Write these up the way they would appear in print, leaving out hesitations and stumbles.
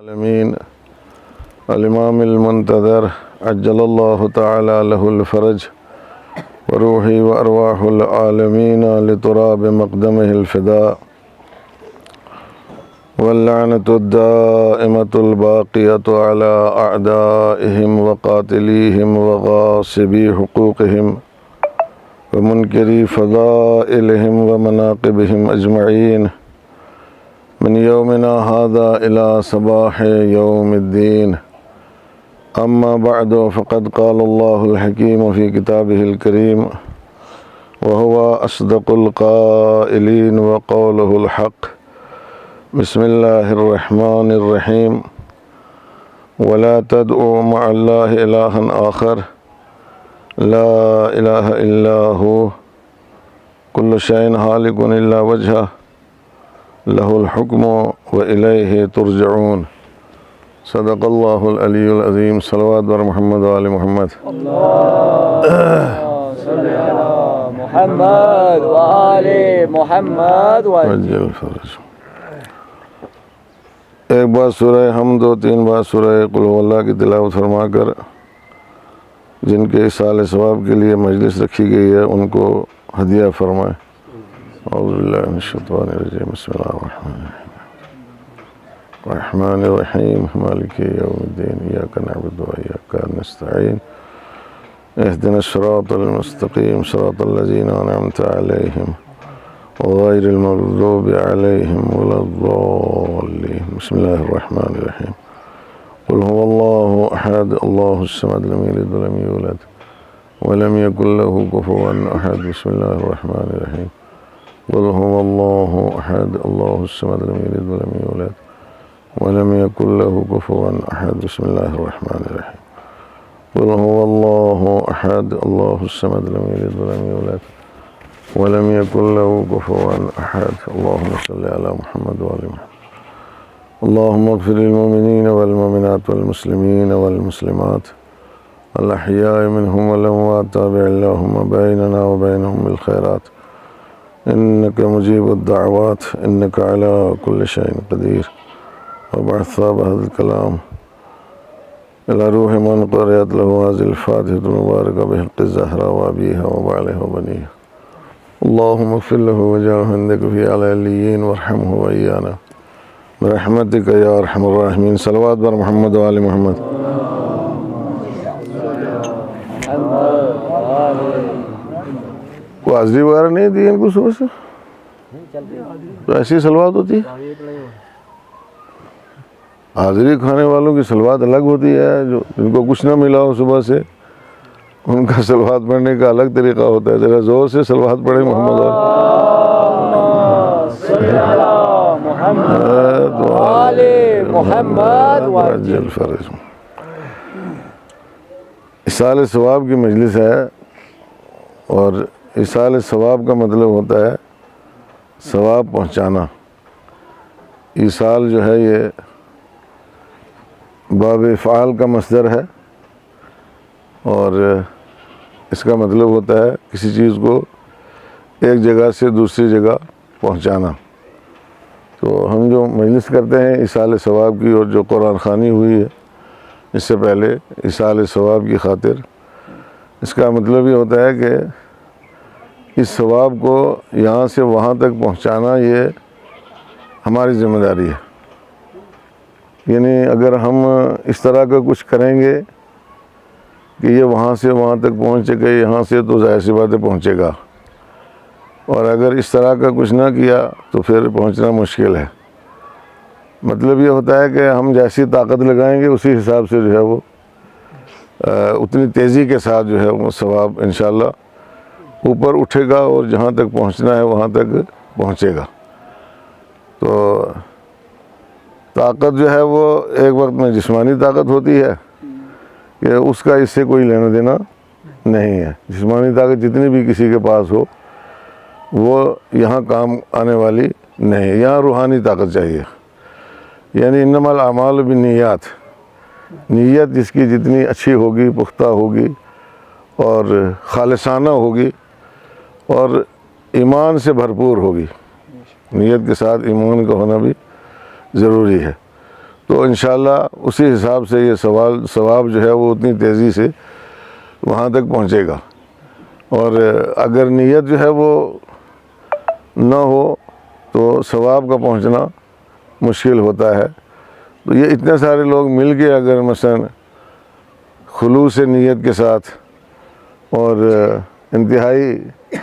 العالمين الإمام المنتظر عجل الله تعالى له الفرج وروحي وأرواح العالمين لتراب مقدمه الفداء واللعنة الدائمة الباقية على أعدائهم وقاتليهم وغاصبي حقوقهم ومنكري فضائلهم ومناقبهم أجمعين من يومنا هذا إلى صباح يوم الدين. أما بعد فقد قال الله الحكيم في كتابه الكريم وهو أصدق القائلين وقوله الحق. بسم الله الرحمن الرحيم. ولا تدعوا مع الله إلها آخر لا إله إلا هو كل شيء هالك إلا وجهه له الحكم وإليه ترجعون. صدق الله العلي العظيم. صلوات بر محمد وآل محمد. اللهم صل على محمد وآل محمد وعجل فرج. ایک بار سورہ حمد و 3 بار سورہ قل هو اللہ کی تلاوت فرما کر جن کے اصال ثواب کے لیے مجلس رکھی گئی ہے ان کو ہدیہ فرمائیں. اعوذ باللہ من الشیطان الرجیم. بسم اللہ الرحمن الرحیم. مالک یوم الدین. ایاک نعبد و ایاک نستعین. اهدنا الصراط المستقیم صراط الذین انعمت علیہم غیر المغضوب علیہم ولا الضالین. بسم اللہ الرحمن الرحیم. قل هو الله أحد الله الصمد لم يلد ولم يولد ولم يكن له كفوا أحد. بسم الله الرحمن الرحيم. قل هو الله أحد الله الصمد لم يلد ولم يولد ولم يكن له كفوا أحد. بسم الله الرحمن الرحيم. قل هو الله أحد الله الصمد لم يلد ولم يولد ولم يكن له كفوا أحد. اللهم صل على محمد وآل محمد. اللهم اغفر للمؤمنين والمؤمنات والمسلمين والمسلمات الأحياء منهم والأموات. تابع اللهم بيننا وبينهم بالخيرات إنك مجيب الدعوات إنك على كل شيء قدير. وبعث هذا الكلام إلى روح من قرأت له هذه الفاتحة المباركة بحق الزهراء وأبيها وبعلها وبنيها. اللهم اغفر له واجعله عندك في أعلى العليين وارحمه وإيانا برحمتك يا أرحم الراحمين. صلوات بر محمد وآل محمد. کوئی حاضری وغیرہ نہیں دی ان کو صبح سے؟ تو ایسی صلوات ہوتی ہے؟ حاضری کھانے والوں کی صلوات الگ ہوتی ہے. جو جن کو کچھ نہ ملا ہو صبح سے ان کا صلوات پڑھنے کا الگ طریقہ ہوتا ہے. ذرا زور سے صلوات پڑھیں محمد محمد وعجل فرج. اصال ثواب کی مجلس ہے اور اصال ثواب کا مطلب ہوتا ہے ثواب پہنچانا. ایصال جو ہے یہ باب فعال کا مصدر ہے اور اس کا مطلب ہوتا ہے کسی چیز کو ایک جگہ سے دوسری جگہ پہنچانا. تو ہم جو مجلس کرتے ہیں اصال ثواب کی اور جو قرآن خوانی ہوئی ہے اس سے پہلے اصال ثواب کی خاطر، اس کا مطلب یہ ہوتا ہے کہ اس ثواب کو یہاں سے وہاں تک پہنچانا یہ ہماری ذمہ داری ہے. یعنی اگر ہم اس طرح کا کچھ کریں گے کہ یہ وہاں سے وہاں تک پہنچ سکے یہاں سے تو ظاہر سی بات ہے پہنچے گا، اور اگر اس طرح کا کچھ نہ کیا تو پھر پہنچنا مشکل ہے. مطلب یہ ہوتا ہے کہ ہم جیسی طاقت لگائیں گے اسی حساب سے جو ہے وہ اتنی تیزی کے ساتھ جو ہے وہ ثواب انشاءاللہ اوپر اٹھے گا اور جہاں تک پہنچنا ہے وہاں تک پہنچے گا. تو طاقت جو ہے وہ ایک وقت میں جسمانی طاقت ہوتی ہے کہ اس کا اس سے کوئی لینا دینا نہیں ہے. جسمانی طاقت جتنی بھی کسی کے پاس ہو وہ یہاں کام آنے والی نہیں. یہاں روحانی طاقت چاہیے. یعنی انما الاعمال بالنیات، نیت جس کی جتنی اچھی ہوگی، پختہ ہوگی اور خالصانہ ہوگی اور ایمان سے بھرپور ہوگی. نیت کے ساتھ ایمان کا ہونا بھی ضروری ہے. تو انشاءاللہ اسی حساب سے یہ ثواب جو ہے وہ اتنی تیزی سے وہاں تک پہنچے گا. اور اگر نیت جو ہے وہ نہ ہو تو ثواب کا پہنچنا مشکل ہوتا ہے. تو یہ اتنے سارے لوگ مل کے اگر مثلا خلوص نیت کے ساتھ اور انتہائی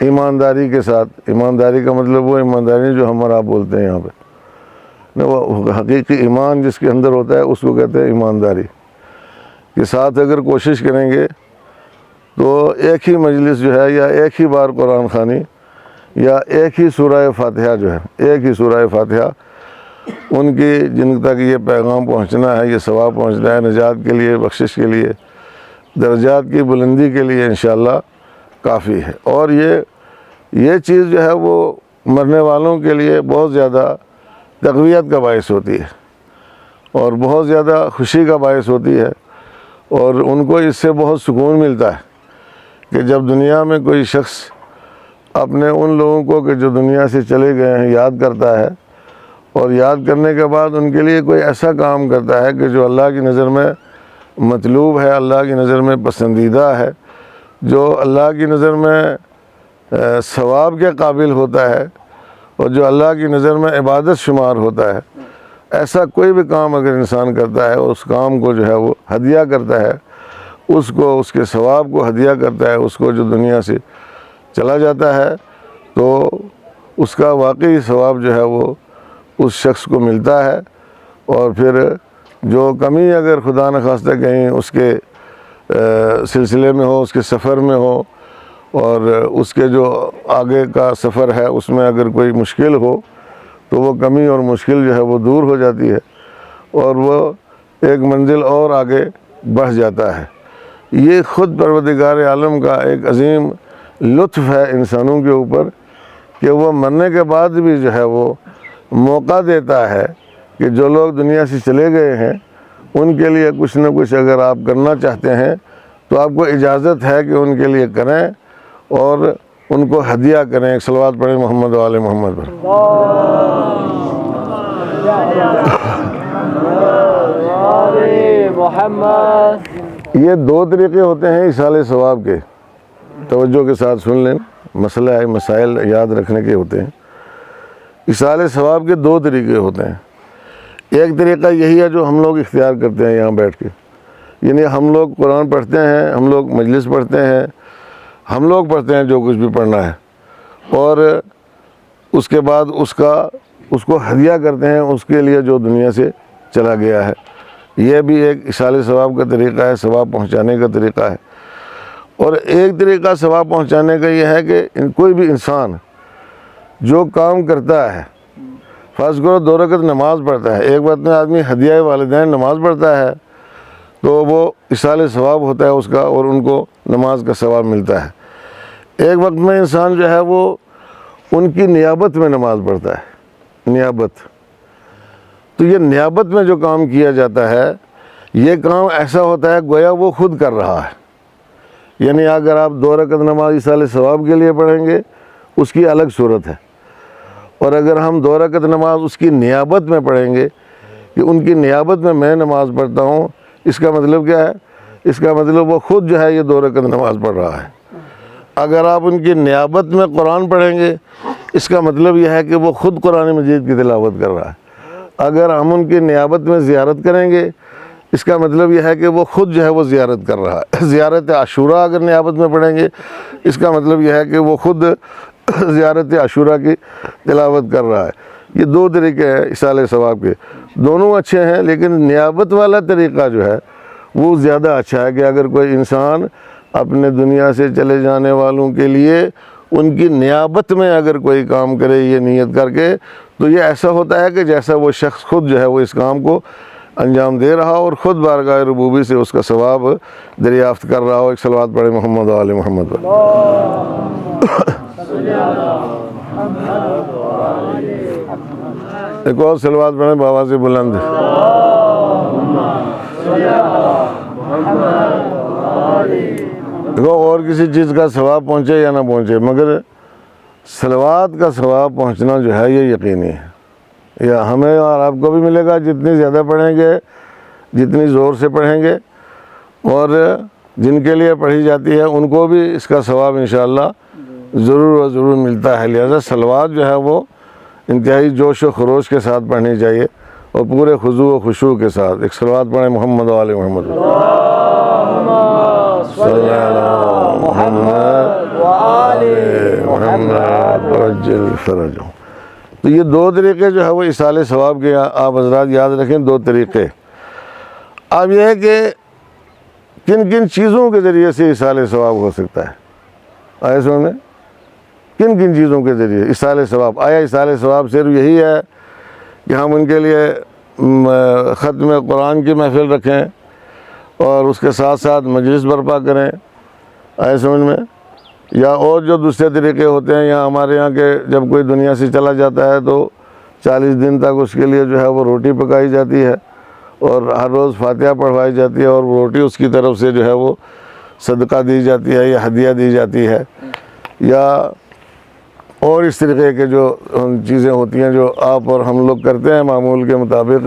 ایمانداری کے ساتھ، ایمانداری کا مطلب وہ ایمانداری جو ہم اور آپ بولتے ہیں یہاں پہ، وہ حقیقی ایمان جس کے اندر ہوتا ہے اس کو کہتے ہیں ایمانداری کے ساتھ اگر کوشش کریں گے تو ایک ہی مجلس جو ہے یا ایک ہی بار قرآن خوانی یا ایک ہی سورہ فاتحہ جو ہے، ایک ہی سورہ فاتحہ ان کی جن تک یہ پیغام پہنچنا ہے، یہ ثواب پہنچنا ہے، نجات کے لیے، بخشش کے لیے، درجات کی بلندی کے لیے انشاءاللہ کافی ہے. اور یہ چیز جو ہے وہ مرنے والوں کے لیے بہت زیادہ تقویت کا باعث ہوتی ہے اور بہت زیادہ خوشی کا باعث ہوتی ہے. اور ان کو اس سے بہت سکون ملتا ہے کہ جب دنیا میں کوئی شخص اپنے ان لوگوں کو کہ جو دنیا سے چلے گئے ہیں یاد کرتا ہے، اور یاد کرنے کے بعد ان کے لیے کوئی ایسا کام کرتا ہے کہ جو اللہ کی نظر میں مطلوب ہے، اللہ کی نظر میں پسندیدہ ہے، جو اللہ کی نظر میں ثواب کے قابل ہوتا ہے اور جو اللہ کی نظر میں عبادت شمار ہوتا ہے، ایسا کوئی بھی کام اگر انسان کرتا ہے اس کام کو جو ہے وہ ہدیہ کرتا ہے، اس کو، اس کے ثواب کو ہدیہ کرتا ہے، اس کو جو دنیا سے چلا جاتا ہے تو اس کا واقعی ثواب جو ہے وہ اس شخص کو ملتا ہے. اور پھر جو کمی اگر خدا نخواستہ کہیں اس کے سلسلے میں ہو، اس کے سفر میں ہو، اور اس کے جو آگے کا سفر ہے اس میں اگر کوئی مشکل ہو تو وہ کمی اور مشکل جو ہے وہ دور ہو جاتی ہے اور وہ ایک منزل اور آگے بڑھ جاتا ہے. یہ خود پروردگار عالم کا ایک عظیم لطف ہے انسانوں کے اوپر کہ وہ مرنے کے بعد بھی جو ہے وہ موقع دیتا ہے کہ جو لوگ دنیا سے چلے گئے ہیں ان کے لیے کچھ نہ کچھ اگر آپ کرنا چاہتے ہیں تو آپ کو اجازت ہے کہ ان کے لیے کریں اور ان کو ہدیہ کریں. ایک صلوات پڑھیں محمد و آل محمد پر. یہ دو طریقے ہوتے ہیں ایصال ثواب کے، توجہ کے ساتھ سن لیں، مسائل یاد رکھنے کے ہوتے ہیں. ایصال ثواب کے دو طریقے ہوتے ہیں. ایک طریقہ یہی ہے جو ہم لوگ اختیار کرتے ہیں یہاں بیٹھ کے، یعنی ہم لوگ قرآن پڑھتے ہیں، ہم لوگ مجلس پڑھتے ہیں، ہم لوگ پڑھتے ہیں جو کچھ بھی پڑھنا ہے، اور اس کے بعد اس کو ہدیہ کرتے ہیں اس کے لیے جو دنیا سے چلا گیا ہے. یہ بھی ایک ایصال ثواب کا طریقہ ہے، ثواب پہنچانے کا طریقہ ہے. اور ایک طریقہ ثواب پہنچانے کا یہ ہے کہ کوئی بھی انسان جو کام کرتا ہے، فرض کرو 2 رکعت نماز پڑھتا ہے، ایک وقت میں آدمی ہدیہ والدین نماز پڑھتا ہے تو وہ ایصال ثواب ہوتا ہے اس کا اور ان کو نماز کا ثواب ملتا ہے. ایک وقت میں انسان جو ہے وہ ان کی نیابت میں نماز پڑھتا ہے، نیابت. تو یہ نیابت میں جو کام کیا جاتا ہے یہ کام ایسا ہوتا ہے گویا وہ خود کر رہا ہے. یعنی اگر آپ 2 رکعت نماز ایصال ثواب کے لیے پڑھیں گے اس کی الگ صورت ہے، اور اگر ہم 2 رکعت نماز اس کی نیابت میں پڑھیں گے کہ ان کی نیابت میں نماز پڑھتا ہوں، اس کا مطلب کیا ہے؟ اس کا مطلب وہ خود جو ہے یہ 2 رکعت نماز پڑھ رہا ہے. اگر آپ ان کی نیابت میں قرآن پڑھیں گے اس کا مطلب یہ ہے کہ وہ خود قرآن مجید کی تلاوت کر رہا ہے. اگر ہم ان کی نیابت میں زیارت کریں گے اس کا مطلب یہ ہے کہ وہ خود جو ہے وہ زیارت کر رہا ہے. زیارت عاشوراء اگر نیابت میں پڑھیں گے اس کا مطلب یہ ہے کہ وہ خود زیارت عاشوراء کی تلاوت کر رہا ہے. یہ 2 طریقے ہیں ایصال ثواب کے، دونوں اچھے ہیں، لیکن نیابت والا طریقہ جو ہے وہ زیادہ اچھا ہے کہ اگر کوئی انسان اپنے دنیا سے چلے جانے والوں کے لیے ان کی نیابت میں اگر کوئی کام کرے یہ نیت کر کے، تو یہ ایسا ہوتا ہے کہ جیسا وہ شخص خود جو ہے وہ اس کام کو انجام دے رہا اور خود بارگاہ ربوبی سے اس کا ثواب دریافت کر رہا ہو. ایک صلوات پڑھیں محمد و آل محمد پر. ایک اور صلوات پڑھیں بابا سے بلند. دیکھو اور کسی چیز کا ثواب پہنچے یا نہ پہنچے مگر صلوات کا ثواب پہنچنا جو ہے یہ یقینی ہے، یا ہمیں اور آپ کو بھی ملے گا، جتنی زیادہ پڑھیں گے، جتنی زور سے پڑھیں گے، اور جن کے لیے پڑھی جاتی ہے ان کو بھی اس کا ثواب انشاءاللہ ضرور و ضرور ملتا ہے۔ لہذا صلوات جو ہے وہ انتہائی جوش و خروش کے ساتھ پڑھنی چاہیے اور پورے خضوع و خشوع کے ساتھ۔ ایک صلوات پڑھیں محمد و آل محمد، صلی علی محمد و آل محمد وعجل فرجہم۔ تو یہ دو طریقے جو ہے وہ ایصال ثواب کے آپ حضرات یاد رکھیں، دو طریقے۔ اب یہ ہے کہ کن کن چیزوں کے ذریعے سے ایصال ثواب ہو سکتا ہے، آئے سمجھ میں؟ کن کن چیزوں کے ذریعے ایصال ثواب؟ آیا ایصال ثواب صرف یہی ہے کہ ہم ان کے لیے ختم قرآن کی محفل رکھیں اور اس کے ساتھ ساتھ مجلس برپا کریں، آئے سمجھ میں؟ یا اور جو دوسرے طریقے ہوتے ہیں، یا ہمارے یہاں کے جب کوئی دنیا سے چلا جاتا ہے تو 40 دن تک اس کے لیے جو ہے وہ روٹی پکائی جاتی ہے اور ہر روز فاتحہ پڑھوائی جاتی ہے، اور وہ روٹی اس کی طرف سے جو ہے وہ صدقہ دی جاتی ہے یا ہدیہ دی جاتی ہے، یا اور اس طریقے کے جو چیزیں ہوتی ہیں جو آپ اور ہم لوگ کرتے ہیں معمول کے مطابق،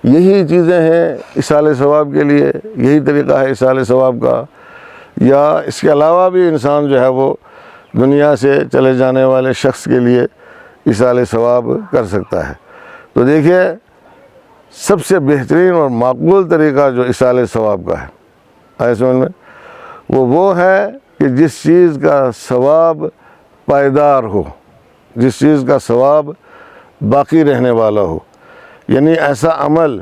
یہی چیزیں ہیں ایصال ثواب کے لیے، یہی طریقہ ہے ایصال ثواب کا۔ یا اس کے علاوہ بھی انسان جو ہے وہ دنیا سے چلے جانے والے شخص کے لیے ایصال ثواب کر سکتا ہے۔ تو دیکھیے سب سے بہترین اور معقول طریقہ جو ایصال ثواب کا ہے، آئے سمجھ میں، وہ ہے کہ جس چیز کا ثواب پائیدار ہو، جس چیز کا ثواب باقی رہنے والا ہو، یعنی ایسا عمل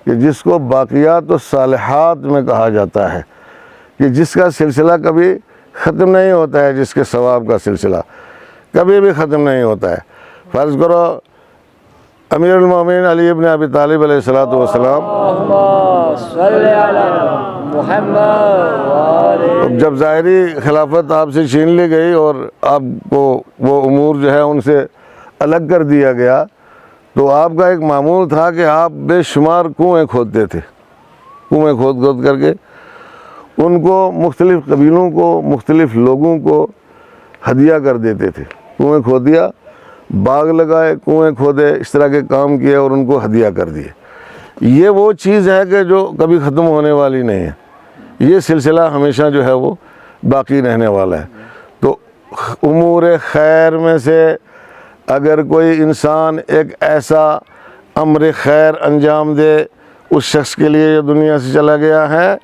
کہ جس کو باقیات الصالحات میں کہا جاتا ہے، کہ جس کا سلسلہ کبھی ختم نہیں ہوتا ہے، جس کے ثواب کا سلسلہ کبھی بھی ختم نہیں ہوتا ہے۔ فرض کرو امیر المومنین علی ابن ابی طالب علیہ الصلوۃ والسلام اللہم صلی علی محمد و آل، جب ظاہری خلافت آپ سے چھین لی گئی اور آپ کو وہ امور جو ہے ان سے الگ کر دیا گیا، تو آپ کا ایک معمول تھا کہ آپ بے شمار کنویں کھودتے تھے، کنویں کھود کر کے ان کو مختلف قبیلوں کو، مختلف لوگوں کو ہدیہ کر دیتے تھے۔ کنویں کھود دیا، باغ لگائے، کنویں کھودے، اس طرح کے کام کیے اور ان کو ہدیہ کر دیے۔ یہ وہ چیز ہے کہ جو کبھی ختم ہونے والی نہیں ہے، یہ سلسلہ ہمیشہ جو ہے وہ باقی رہنے والا ہے۔ تو امور خیر میں سے اگر کوئی انسان ایک ایسا امر خیر انجام دے اس شخص کے لیے جو دنیا سے چلا گیا ہے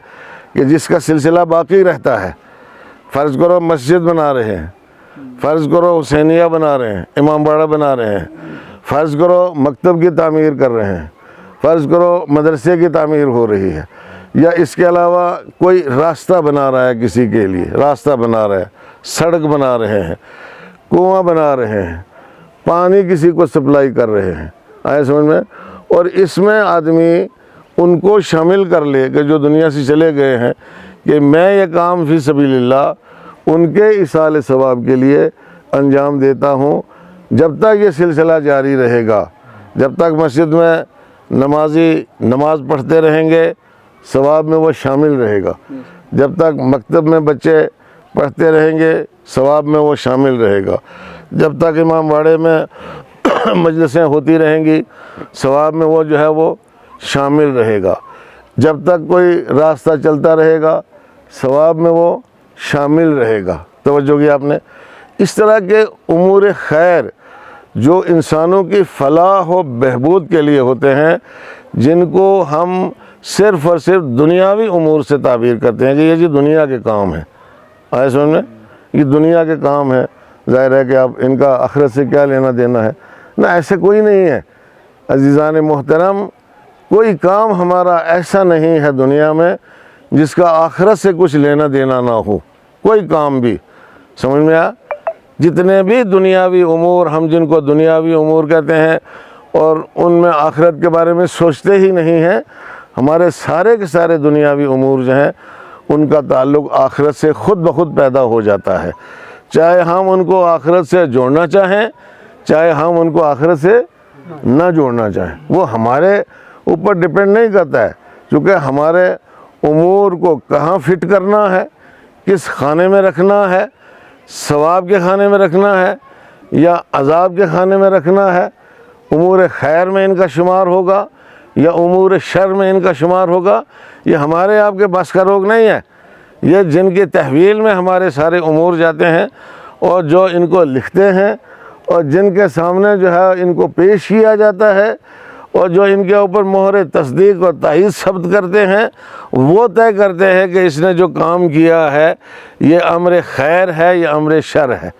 کہ جس کا سلسلہ باقی رہتا ہے، فرض کرو مسجد بنا رہے ہیں، فرض کرو حسینیہ بنا رہے ہیں، امام باڑہ بنا رہے ہیں، فرض کرو مکتب کی تعمیر کر رہے ہیں، فرض کرو مدرسے کی تعمیر ہو رہی ہے، یا اس کے علاوہ کوئی راستہ بنا رہا ہے، کسی کے لیے راستہ بنا رہا ہے، سڑک بنا رہے ہیں، کنواں بنا رہے ہیں، پانی کسی کو سپلائی کر رہے ہیں، آئے سمجھ میں؟ اور اس میں آدمی ان کو شامل کر لے کہ جو دنیا سے چلے گئے ہیں، کہ میں یہ کام فی سبیل اللہ ان کے ایصال ثواب کے لیے انجام دیتا ہوں۔ جب تک یہ سلسلہ جاری رہے گا، جب تک مسجد میں نمازی نماز پڑھتے رہیں گے، ثواب میں وہ شامل رہے گا، جب تک مکتب میں بچے پڑھتے رہیں گے، ثواب میں وہ شامل رہے گا، جب تک امام باڑے میں مجلسیں ہوتی رہیں گی، ثواب میں وہ جو ہے وہ شامل رہے گا، جب تک کوئی راستہ چلتا رہے گا، ثواب میں وہ شامل رہے گا۔ توجہ کی آپ نے؟ اس طرح کے امور خیر جو انسانوں کی فلاح و بہبود کے لیے ہوتے ہیں، جن کو ہم صرف اور صرف دنیاوی امور سے تعبیر کرتے ہیں کہ یہ جی دنیا کے کام ہیں، آئے سمجھ میں؟ یہ دنیا کے کام ہیں، ظاہر ہے کہ آپ ان کا آخرت سے کیا لینا دینا ہے؟ نہ، ایسے کوئی نہیں ہے عزیزان محترم، کوئی کام ہمارا ایسا نہیں ہے دنیا میں جس کا آخرت سے کچھ لینا دینا نہ ہو، کوئی کام بھی، سمجھ میں آیا؟ جتنے بھی دنیاوی امور، ہم جن کو دنیاوی امور کہتے ہیں اور ان میں آخرت کے بارے میں سوچتے ہی نہیں ہیں، ہمارے سارے کے سارے دنیاوی امور جو ہیں ان کا تعلق آخرت سے خود بخود پیدا ہو جاتا ہے، چاہے ہم ان کو آخرت سے جوڑنا چاہیں، چاہے ہم ان کو آخرت سے نہ جوڑنا چاہیں، وہ ہمارے اوپر ڈپینڈ نہیں کرتا ہے، چونکہ ہمارے امور کو کہاں فٹ کرنا ہے، کس خانے میں رکھنا ہے، ثواب کے خانے میں رکھنا ہے یا عذاب کے خانے میں رکھنا ہے، امور خیر میں ان کا شمار ہوگا یا امور شر میں ان کا شمار ہوگا، یہ ہمارے آپ کے بس کا روگ نہیں ہے۔ یہ جن کی تحویل میں ہمارے سارے امور جاتے ہیں اور جو ان کو لکھتے ہیں اور جن کے سامنے جو ہے ان کو پیش کیا جاتا ہے اور جو ان کے اوپر مہر تصدیق اور تائید ثبت کرتے ہیں، وہ طے کرتے ہیں کہ اس نے جو کام کیا ہے یہ امر خیر ہے یا امر شر ہے۔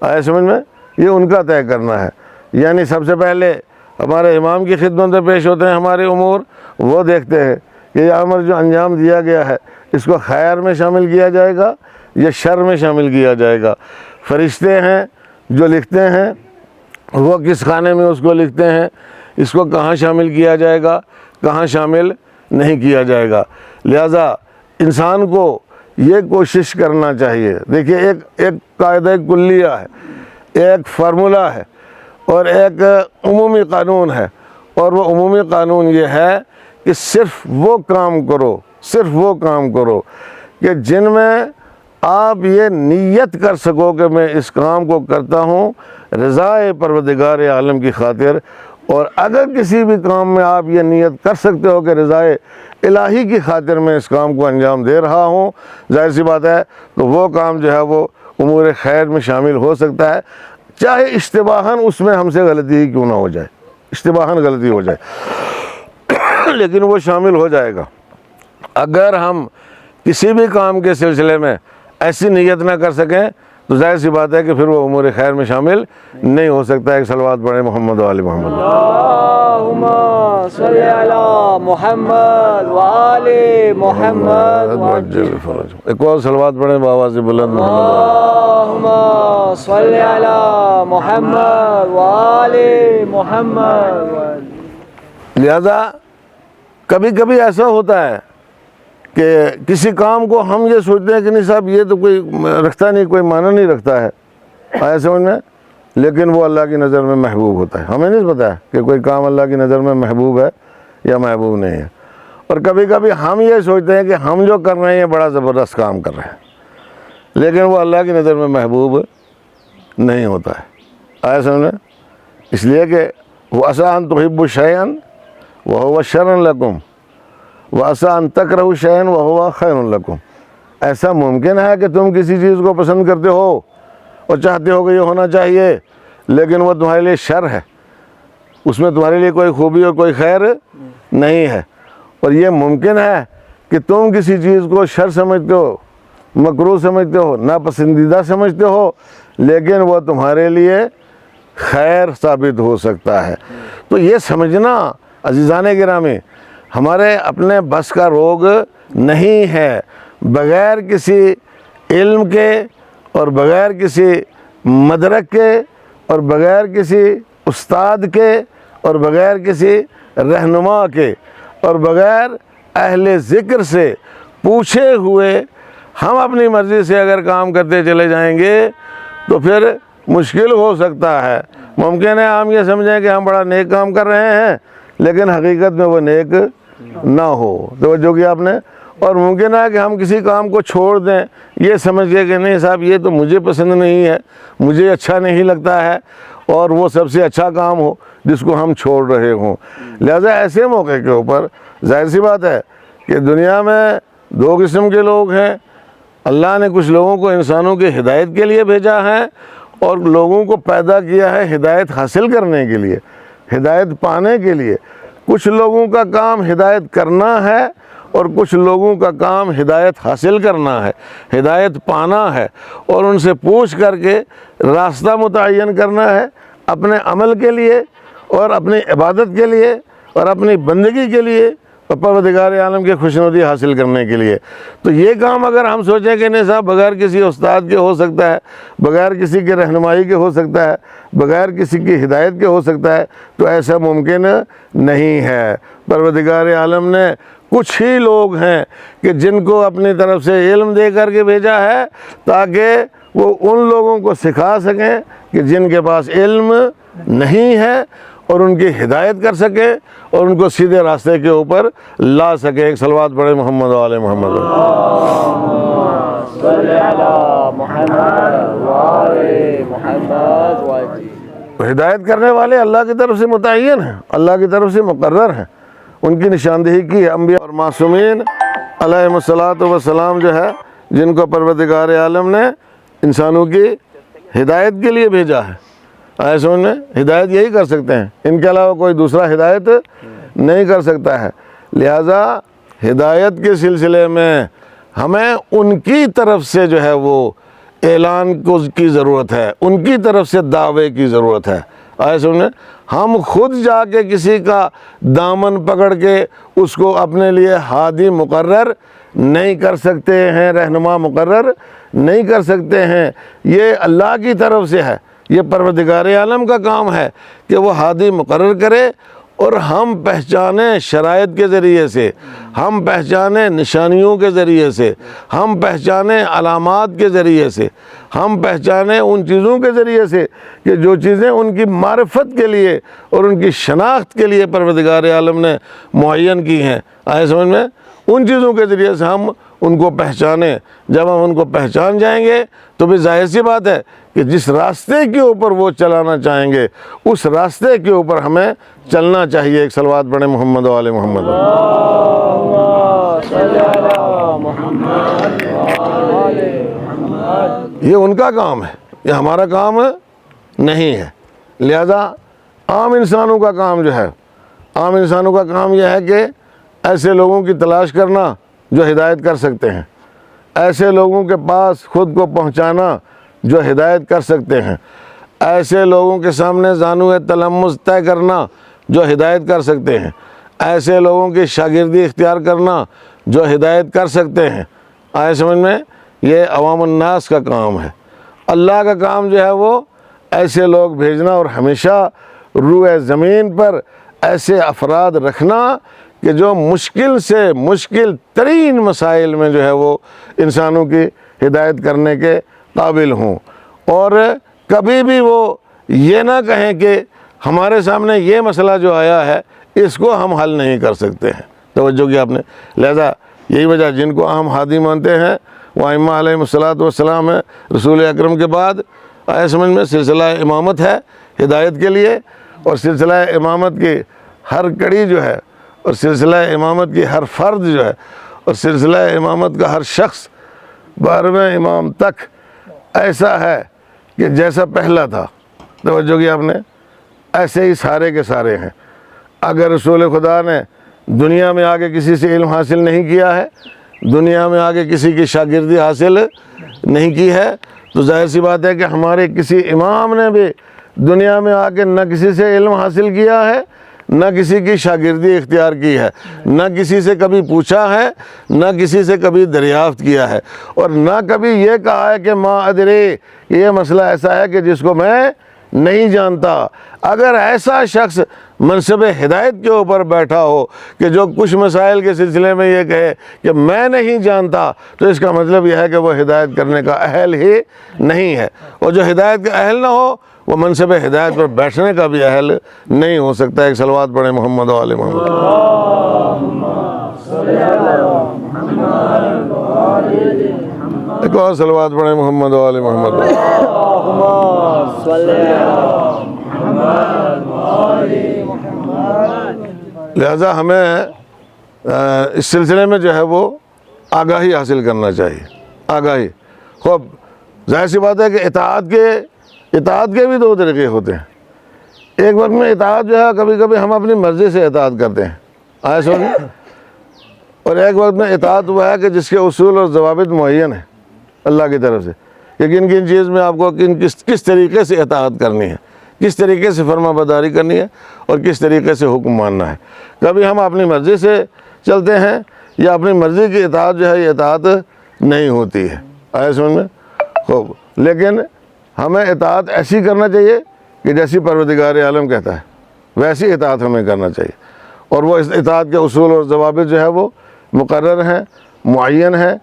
آیا سمجھ میں؟ یہ ان کا طے کرنا ہے۔ یعنی سب سے پہلے ہمارے امام کی خدمت میں پیش ہوتے ہیں ہمارے امور، وہ دیکھتے ہیں کہ یہ امر جو انجام دیا گیا ہے اس کو خیر میں شامل کیا جائے گا یا شر میں شامل کیا جائے گا۔ فرشتے ہیں جو لکھتے ہیں وہ کس خانے میں اس کو لکھتے ہیں، اس کو کہاں شامل کیا جائے گا، کہاں شامل نہیں کیا جائے گا۔ لہذا انسان کو یہ کوشش کرنا چاہیے۔ دیکھیے ایک قاعدہ کلیہ ہے، ایک فارمولہ ہے اور ایک عمومی قانون ہے، اور وہ عمومی قانون یہ ہے کہ صرف وہ کام کرو کہ جن میں آپ یہ نیت کر سکو کہ میں اس کام کو کرتا ہوں رضائے پروردگار عالم کی خاطر، اور اگر کسی بھی کام میں آپ یہ نیت کر سکتے ہو کہ رضائے الہی کی خاطر میں اس کام کو انجام دے رہا ہوں، ظاہر سی بات ہے تو وہ کام جو ہے وہ امور خیر میں شامل ہو سکتا ہے، چاہے اشتباہاً اس میں ہم سے غلطی ہی کیوں نہ ہو جائے، اشتباہاً غلطی ہو جائے لیکن وہ شامل ہو جائے گا۔ اگر ہم کسی بھی کام کے سلسلے میں ایسی نیت نہ کر سکیں تو ظاہر سی بات ہے کہ پھر وہ امور خیر میں شامل نہیں ہو سکتا۔ ایک صلوات پڑھیں محمد و آل محمد۔ اللہم صلی علی محمد و آل محمد وعجل فرج۔ ایک اور صلوات پڑھیں بآواز بلند محمد۔ اللہم صلی علی محمد و آل محمد۔ لہذا کبھی کبھی ایسا ہوتا ہے کہ کسی کام کو ہم یہ سوچتے ہیں کہ نہیں صاحب یہ تو کوئی رکھتا نہیں، کوئی معنی نہیں رکھتا ہے، آیا سمجھ میں، لیکن وہ اللہ کی نظر میں محبوب ہوتا ہے۔ ہمیں نہیں پتہ کہ کوئی کام اللہ کی نظر میں محبوب ہے یا محبوب نہیں ہے۔ اور کبھی کبھی ہم یہ سوچتے ہیں کہ ہم جو کر رہے ہیں بڑا زبردست کام کر رہے ہیں، لیکن وہ اللہ کی نظر میں محبوب نہیں ہوتا ہے، آیا سمجھ میں۔ اس لیے کہ وَعَسَىٰ أَن تُحِبُّوا شَيْئًا وَهُوَ شَرٌ لَكُمْ وَعَسَىٰ أَن تَكْرَهُوا شَيْئًا وَهُوَ خَيْرٌ لَكُمْ۔ ایسا ممکن ہے کہ تم کسی چیز کو پسند کرتے ہو اور چاہتے ہو کہ یہ ہونا چاہیے، لیکن وہ تمہارے لیے شر ہے، اس میں تمہارے لیے کوئی خوبی اور کوئی خیر نہیں ہے۔ اور یہ ممکن ہے کہ تم کسی چیز کو شر سمجھتے ہو، مکروہ سمجھتے ہو، ناپسندیدہ سمجھتے ہو، لیکن وہ تمہارے لیے خیر ثابت ہو سکتا ہے۔ تو یہ سمجھنا عزیزان گرامی ہمارے اپنے بس کا روگ نہیں ہے۔ بغیر کسی علم کے اور بغیر کسی مدرک کے اور بغیر کسی استاد کے اور بغیر کسی رہنما کے اور بغیر اہل ذکر سے پوچھے ہوئے ہم اپنی مرضی سے اگر کام کرتے چلے جائیں گے تو پھر مشکل ہو سکتا ہے۔ ممکن ہے ہم یہ سمجھیں کہ ہم بڑا نیک کام کر رہے ہیں لیکن حقیقت میں وہ نیک نہ ہو، توجہ کیا آپ نے۔ اور ممکن ہے کہ ہم کسی کام کو چھوڑ دیں یہ سمجھ کے کہ نہیں صاحب یہ تو مجھے پسند نہیں ہے، مجھے اچھا نہیں لگتا ہے، اور وہ سب سے اچھا کام ہو جس کو ہم چھوڑ رہے ہوں۔ لہذا ایسے موقع کے اوپر ظاہر سی بات ہے کہ دنیا میں دو قسم کے لوگ ہیں۔ اللہ نے کچھ لوگوں کو انسانوں کی ہدایت کے لیے بھیجا ہے اور لوگوں کو پیدا کیا ہے ہدایت حاصل کرنے کے لیے، ہدایت پانے کے لیے۔ کچھ لوگوں کا کام ہدایت کرنا ہے اور کچھ لوگوں کا کام ہدایت حاصل کرنا ہے، ہدایت پانا ہے، اور ان سے پوچھ کر کے راستہ متعین کرنا ہے اپنے عمل کے لیے اور اپنی عبادت کے لیے اور اپنی بندگی کے لیے اور پروردگار عالم کی خوشنودی حاصل کرنے کے لیے۔ تو یہ کام اگر ہم سوچیں کہ نہیں صاحب بغیر کسی استاد کے ہو سکتا ہے، بغیر کسی کی رہنمائی کے ہو سکتا ہے، بغیر کسی کی ہدایت کے ہو سکتا ہے، تو ایسا ممکن نہیں ہے۔ پروردگار عالم نے کچھ ہی لوگ ہیں کہ جن کو اپنی طرف سے علم دے کر کے بھیجا ہے تاکہ وہ ان لوگوں کو سکھا سکیں کہ جن کے پاس علم نہیں ہے، اور ان کی ہدایت کر سکے اور ان کو سیدھے راستے کے اوپر لا سکے۔ ایک صلوات پڑھے محمد و آل محمد۔ صلی علی محمد و آل محمد۔ تو ہدایت کرنے والے اللہ کی طرف سے متعین ہیں، اللہ کی طرف سے مقرر ہیں، ان کی نشاندہی کی ہے انبیاء اور معصومین علیہم الصلاۃ والسلام جو ہے، جن کو پروردگار عالم نے انسانوں کی ہدایت کے لیے بھیجا ہے۔ آئے سمجھ میں؟ ہدایت یہی کر سکتے ہیں، ان کے علاوہ کوئی دوسرا ہدایت نہیں کر سکتا ہے۔ لہٰذا ہدایت کے سلسلے میں ہمیں ان کی طرف سے جو ہے وہ اعلان کی ضرورت ہے، ان کی طرف سے دعوے کی ضرورت ہے۔ آئے سمجھیں؟ ہم خود جا کے کسی کا دامن پکڑ کے اس کو اپنے لیے ہادی مقرر نہیں کر سکتے ہیں، رہنما مقرر نہیں کر سکتے ہیں، یہ اللہ کی طرف سے ہے، یہ پروردگار عالم کا کام ہے کہ وہ ہادی مقرر کرے، اور ہم پہچانیں شرائط کے ذریعے سے، ہم پہچانیں نشانیوں کے ذریعے سے، ہم پہچانیں علامات کے ذریعے سے، ہم پہچانیں ان چیزوں کے ذریعے سے کہ جو چیزیں ان کی معرفت کے لیے اور ان کی شناخت کے لیے پروردگار عالم نے معین کی ہیں۔ آئے سمجھ میں؟ ان چیزوں کے ذریعے سے ہم ان کو پہچانیں۔ جب ہم ان کو پہچان جائیں گے تو بھی ظاہر سی بات ہے کہ جس راستے کے اوپر وہ چلانا چاہیں گے اس راستے کے اوپر ہمیں چلنا چاہیے۔ ایک صلوات پڑھیں محمد و آل محمد۔ یہ ان کا کام ہے، یہ ہمارا کام نہیں ہے۔ لہذا عام انسانوں کا کام جو ہے، عام انسانوں کا کام یہ ہے کہ ایسے لوگوں کی تلاش کرنا جو ہدایت کر سکتے ہیں، ایسے لوگوں کے پاس خود کو پہنچانا جو ہدایت کر سکتے ہیں، ایسے لوگوں کے سامنے زانو تلمس طے کرنا جو ہدایت کر سکتے ہیں، ایسے لوگوں کی شاگردی اختیار کرنا جو ہدایت کر سکتے ہیں۔ آئے سمجھ میں؟ یہ عوام الناس کا کام ہے۔ اللہ کا کام جو ہے وہ ایسے لوگ بھیجنا اور ہمیشہ روئے زمین پر ایسے افراد رکھنا کہ جو مشکل سے مشکل ترین مسائل میں جو ہے وہ انسانوں کی ہدایت کرنے کے قابل ہوں، اور کبھی بھی وہ یہ نہ کہیں کہ ہمارے سامنے یہ مسئلہ جو آیا ہے اس کو ہم حل نہیں کر سکتے ہیں۔ توجہ کی آپ نے؟ لہذا یہی وجہ جن کو ہم ہادی مانتے ہیں وہ ائمہ علیہم الصلاۃ والسلام ہے۔ رسول اکرم کے بعد آئے سمجھ میں سلسلہ امامت ہے ہدایت کے لیے، اور سلسلہ امامت کی ہر کڑی جو ہے، اور سلسلہ امامت کی ہر فرد جو ہے، اور سلسلہ امامت کا ہر شخص 12ویں امام تک ایسا ہے کہ جیسا پہلا تھا۔ توجہ کی آپ نے؟ ایسے ہی سارے کے سارے ہیں۔ اگر رسول خدا نے دنیا میں آگے کسی سے علم حاصل نہیں کیا ہے، دنیا میں آگے کسی کی شاگردی حاصل نہیں کی ہے، تو ظاہر سی بات ہے کہ ہمارے کسی امام نے بھی دنیا میں آ کے نہ کسی سے علم حاصل کیا ہے، نہ کسی کی شاگردی اختیار کی ہے، نہ کسی سے کبھی پوچھا ہے، نہ کسی سے کبھی دریافت کیا ہے، اور نہ کبھی یہ کہا ہے کہ ما ادری، یہ مسئلہ ایسا ہے کہ جس کو میں نہیں جانتا۔ اگر ایسا شخص منصب ہدایت کے اوپر بیٹھا ہو کہ جو کچھ مسائل کے سلسلے میں یہ کہے کہ میں نہیں جانتا، تو اس کا مطلب یہ ہے کہ وہ ہدایت کرنے کا اہل ہی نہیں ہے، اور جو ہدایت کا اہل نہ ہو وہ منصب ہدایت پر بیٹھنے کا بھی اہل نہیں ہو سکتا۔ ایک صلوات پڑھیں محمد و آل محمد۔ ایک اور صلوات پڑھیں محمد و آل محمد۔ لہذا ہمیں اس سلسلے میں جو ہے وہ آگاہی حاصل کرنا چاہیے، آگاہی۔ خوب ظاہر سی بات ہے کہ اطاعت کے بھی دو طریقے ہوتے ہیں۔ ایک وقت میں اطاعت جو ہے کبھی کبھی ہم اپنی مرضی سے اطاعت کرتے ہیں، آئے سمجھ، اور ایک وقت میں اطاعت وہ ہے کہ جس کے اصول اور ضوابط معین ہیں اللہ کی طرف سے، کہ کن کن چیز میں آپ کو کس طریقے سے اطاعت کرنی ہے، کس طریقے سے فرما برداری کرنی ہے، اور کس طریقے سے حکم ماننا ہے۔ کبھی ہم اپنی مرضی سے چلتے ہیں، یا اپنی مرضی کی اطاعت جو ہے یہ اطاعت نہیں ہوتی ہے، آئے سمجھ میں؟ خوب، لیکن ہمیں اطاعت ایسی کرنا چاہیے کہ جیسی پروردگار عالم کہتا ہے ویسی اطاعت ہمیں کرنا چاہیے، اور وہ اس اطاعت کے اصول اور ضوابط جو ہے وہ مقرر ہیں، معین ہیں۔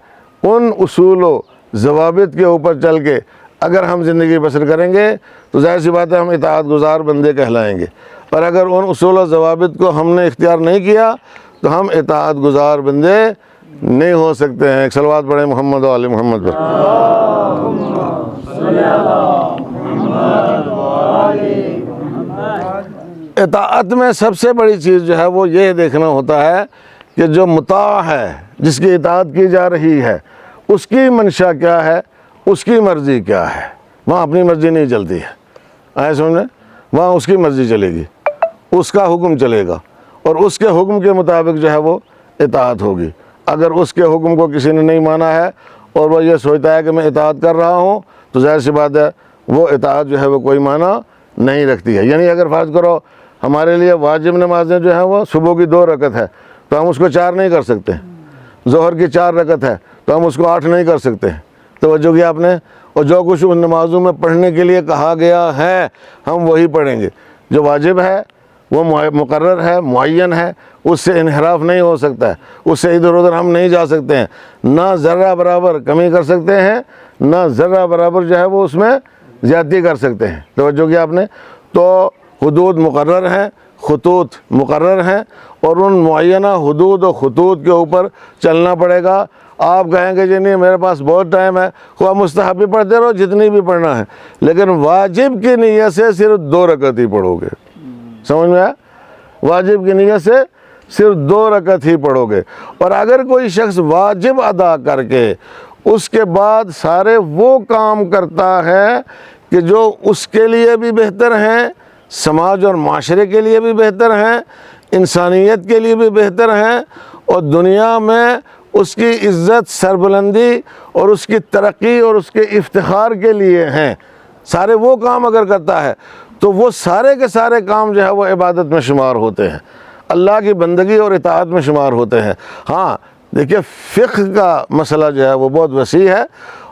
ان اصول و ضوابط کے اوپر چل کے اگر ہم زندگی بسر کریں گے تو ظاہر سی بات ہے ہم اطاعت گزار بندے کہلائیں گے، اور اگر ان اصول و ضوابط کو ہم نے اختیار نہیں کیا تو ہم اطاعت گزار بندے نہیں ہو سکتے ہیں۔ ایک صلوات پڑھیں محمد و آل محمد پر۔ اطاعت میں سب سے بڑی چیز جو ہے وہ یہ دیکھنا ہوتا ہے کہ جو مطاع ہے، جس کی اطاعت کی جا رہی ہے، اس کی منشا کیا ہے، اس کی مرضی کیا ہے۔ وہاں اپنی مرضی نہیں چلتی ہے، آئے سمجھیں، وہاں اس کی مرضی چلے گی، اس کا حکم چلے گا، اور اس کے حکم کے مطابق جو ہے وہ اطاعت ہوگی۔ اگر اس کے حکم کو کسی نے نہیں مانا ہے اور وہ یہ سوچتا ہے کہ میں اطاعت کر رہا ہوں، تو ظاہر سی بات ہے وہ اطاعت جو ہے وہ کوئی معنی نہیں رکھتی ہے۔ یعنی اگر فرض کرو ہمارے لیے واجب نمازیں جو ہیں وہ صبح کی 2 رکعت ہے، تو ہم اس کو 4 نہیں کر سکتے۔ ظہر کی 4 رکعت ہے تو ہم اس کو 8 نہیں کر سکتے۔ توجہ کیا آپ نے؟ اور جو کچھ ان نمازوں میں پڑھنے کے لیے کہا گیا ہے ہم وہی پڑھیں گے۔ جو واجب ہے وہ مقرر ہے، معین ہے، اس سے انحراف نہیں ہو سکتا ہے، اس سے ادھر ادھر ہم نہیں جا سکتے ہیں، نہ ذرہ برابر کمی کر سکتے ہیں، نہ ذرہ برابر جو ہے وہ اس میں زیادتی کر سکتے ہیں۔ توجہ کیا آپ نے؟ تو حدود مقرر ہیں، خطوط مقرر ہیں، اور ان معینہ حدود و خطوط کے اوپر چلنا پڑے گا۔ آپ کہیں گے جی نہیں میرے پاس بہت ٹائم ہے، خواہ مستحب بھی پڑھتے رہو جتنی بھی پڑھنا ہے، لیکن واجب کی نیت سے صرف 2 رکعت ہی پڑھو گے۔ سمجھ میں آیا؟ واجب کی نیت سے صرف 2 رکعت ہی پڑھو گے۔ اور اگر کوئی شخص واجب ادا کر کے اس کے بعد سارے وہ کام کرتا ہے کہ جو اس کے لیے بھی بہتر ہیں، سماج اور معاشرے کے لیے بھی بہتر ہیں، انسانیت کے لیے بھی بہتر ہیں، اور دنیا میں اس کی عزت سربلندی اور اس کی ترقی اور اس کے افتخار کے لیے ہیں، سارے وہ کام اگر کرتا ہے تو وہ سارے کے سارے کام جو ہے وہ عبادت میں شمار ہوتے ہیں، اللہ کی بندگی اور اطاعت میں شمار ہوتے ہیں۔ ہاں دیکھیے، فقہ کا مسئلہ جو ہے وہ بہت وسیع ہے،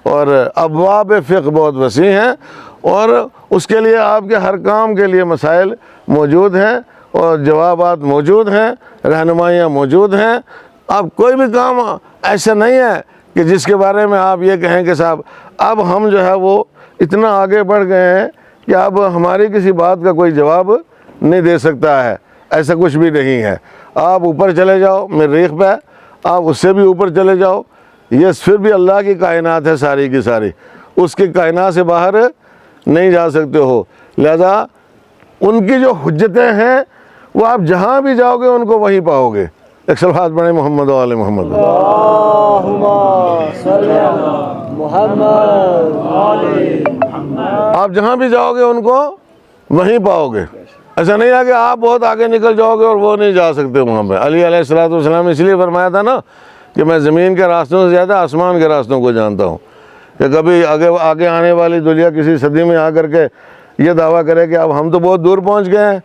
اور ابواب فقہ بہت وسیع ہیں، اور اس کے لیے آپ کے ہر کام کے لیے مسائل موجود ہیں اور جوابات موجود ہیں، رہنمائیاں موجود ہیں۔ اب کوئی بھی کام ایسا نہیں ہے کہ جس کے بارے میں آپ یہ کہیں کہ صاحب اب ہم جو ہے وہ اتنا آگے بڑھ گئے ہیں کہ اب ہماری کسی بات کا کوئی جواب نہیں دے سکتا ہے، ایسا کچھ بھی نہیں ہے۔ آپ اوپر چلے جاؤ مریخ پہ، آپ اس سے بھی اوپر چلے جاؤ، یہ پھر بھی اللہ کی کائنات ہے ساری کی ساری، اس کی کائنات سے باہر نہیں جا سکتے ہو۔ لہذا ان کی جو حجتیں ہیں وہ آپ جہاں بھی جاؤ گے ان کو وہیں پاؤ گے۔ ایک صلوات پڑھیں محمد و آل محمد۔ اللہم صلی علی محمد وآل محمد۔ آپ جہاں بھی جاؤ گے ان کو وہیں پاؤ گے۔ ایسا نہیں ہے کہ آپ بہت آگے نکل جاؤ گے اور وہ نہیں جا سکتے وہاں پہ۔ علی علیہ السلام نے اس لیے فرمایا تھا نا کہ میں زمین کے راستوں سے زیادہ آسمان کے راستوں کو جانتا ہوں، کہ کبھی آگے آنے والی دنیا کسی صدی میں آ کر کے یہ دعویٰ کرے کہ اب ہم تو بہت دور پہنچ گئے ہیں،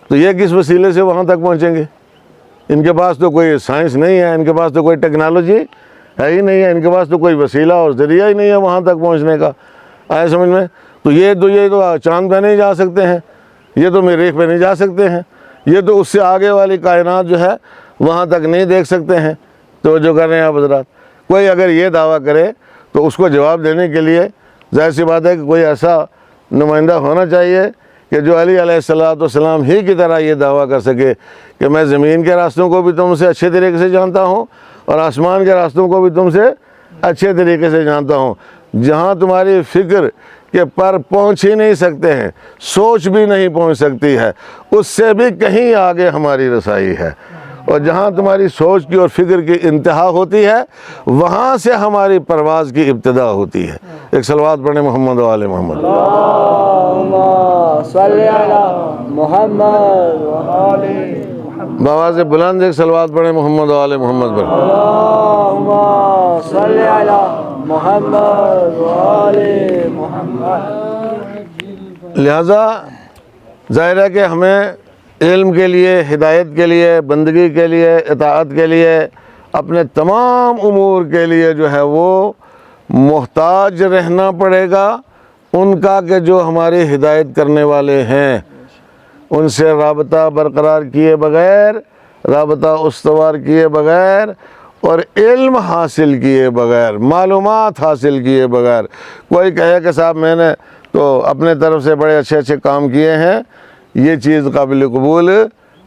تو یہ کس وسیلے سے وہاں تک پہنچیں گے؟ ان کے پاس تو کوئی سائنس نہیں ہے، ان کے پاس تو کوئی ٹیکنالوجی ہے ہی نہیں ہے، ان کے پاس تو کوئی وسیلہ اور ذریعہ ہی نہیں ہے وہاں تک پہنچنے کا۔ آئے سمجھ میں؟ تو یہ تو چاند پہ نہیں جا سکتے ہیں، یہ تو مریخ پہ نہیں جا سکتے ہیں، یہ تو اس سے آگے والی کائنات جو ہے وہاں تک نہیں دیکھ سکتے ہیں۔ تو جو کر رہے ہیں آپ حضرات، کوئی اگر یہ دعویٰ کرے تو اس کو جواب دینے کے لیے ظاہر سی بات ہے کہ کوئی ایسا نمائندہ ہونا چاہیے کہ جو علی علیہ السلام ہی کی طرح یہ دعویٰ کر سکے کہ میں زمین کے راستوں کو بھی تم سے اچھے طریقے سے جانتا ہوں اور آسمان کے راستوں کو بھی تم سے اچھے طریقے سے جانتا ہوں۔ جہاں تمہاری فکر کے پر پہنچ ہی نہیں سکتے ہیں، سوچ بھی نہیں پہنچ سکتی ہے، اس سے بھی کہیں آگے ہماری رسائی ہے، اور جہاں تمہاری سوچ کی اور فکر کی انتہا ہوتی ہے وہاں سے ہماری پرواز کی ابتدا ہوتی ہے۔ ایک صلوات پڑھیں محمد و آل محمد۔ اللہم صلی علی محمد وآل محمد۔ بآواز بلند ایک صلوات پڑھیں محمد و آل محمد پر۔ اللہم صلی علی محمد وآل محمد۔ لہذا ظاہر ہے کہ ہمیں علم کے لیے، ہدایت کے لیے، بندگی کے لیے، اطاعت کے لیے، اپنے تمام امور کے لیے جو ہے وہ محتاج رہنا پڑے گا ان کا کہ جو ہماری ہدایت کرنے والے ہیں، ان سے رابطہ برقرار کیے بغیر، رابطہ استوار کیے بغیر، اور علم حاصل کیے بغیر، معلومات حاصل کیے بغیر کوئی کہے کہ صاحب میں نے تو اپنے طرف سے بڑے اچھے اچھے کام کیے ہیں، یہ چیز قابل قبول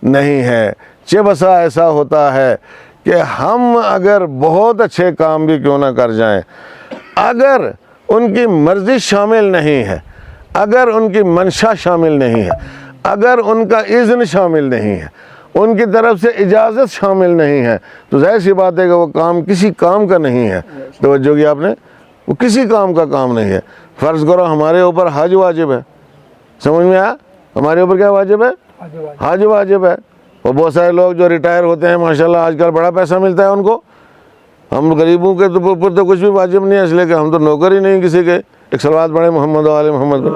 نہیں ہے۔ چہ بسا ایسا ہوتا ہے کہ ہم اگر بہت اچھے کام بھی کیوں نہ کر جائیں، اگر ان کی مرضی شامل نہیں ہے، اگر ان کی منشا شامل نہیں ہے، اگر ان کا اذن شامل نہیں ہے، ان کی طرف سے اجازت شامل نہیں ہے، تو ظاہر سی بات ہے کہ وہ کام کسی کام کا نہیں ہے۔ توجہ کی آپ نے، وہ کسی کام کا کام نہیں ہے۔ فرض کرو ہمارے اوپر حج واجب ہے، سمجھ میں آیا؟ ہمارے اوپر کیا واجب ہے؟ حج واجب ہے۔ اور بہت سارے لوگ جو ریٹائر ہوتے ہیں ماشاءاللہ آج کل بڑا پیسہ ملتا ہے ان کو، ہم غریبوں کے اوپر تو کچھ بھی واجب نہیں ہے، اس لیے کہ ہم تو نوکر ہی نہیں کسی کے۔ ایک صلوات پڑھیں محمد و آل محمد۔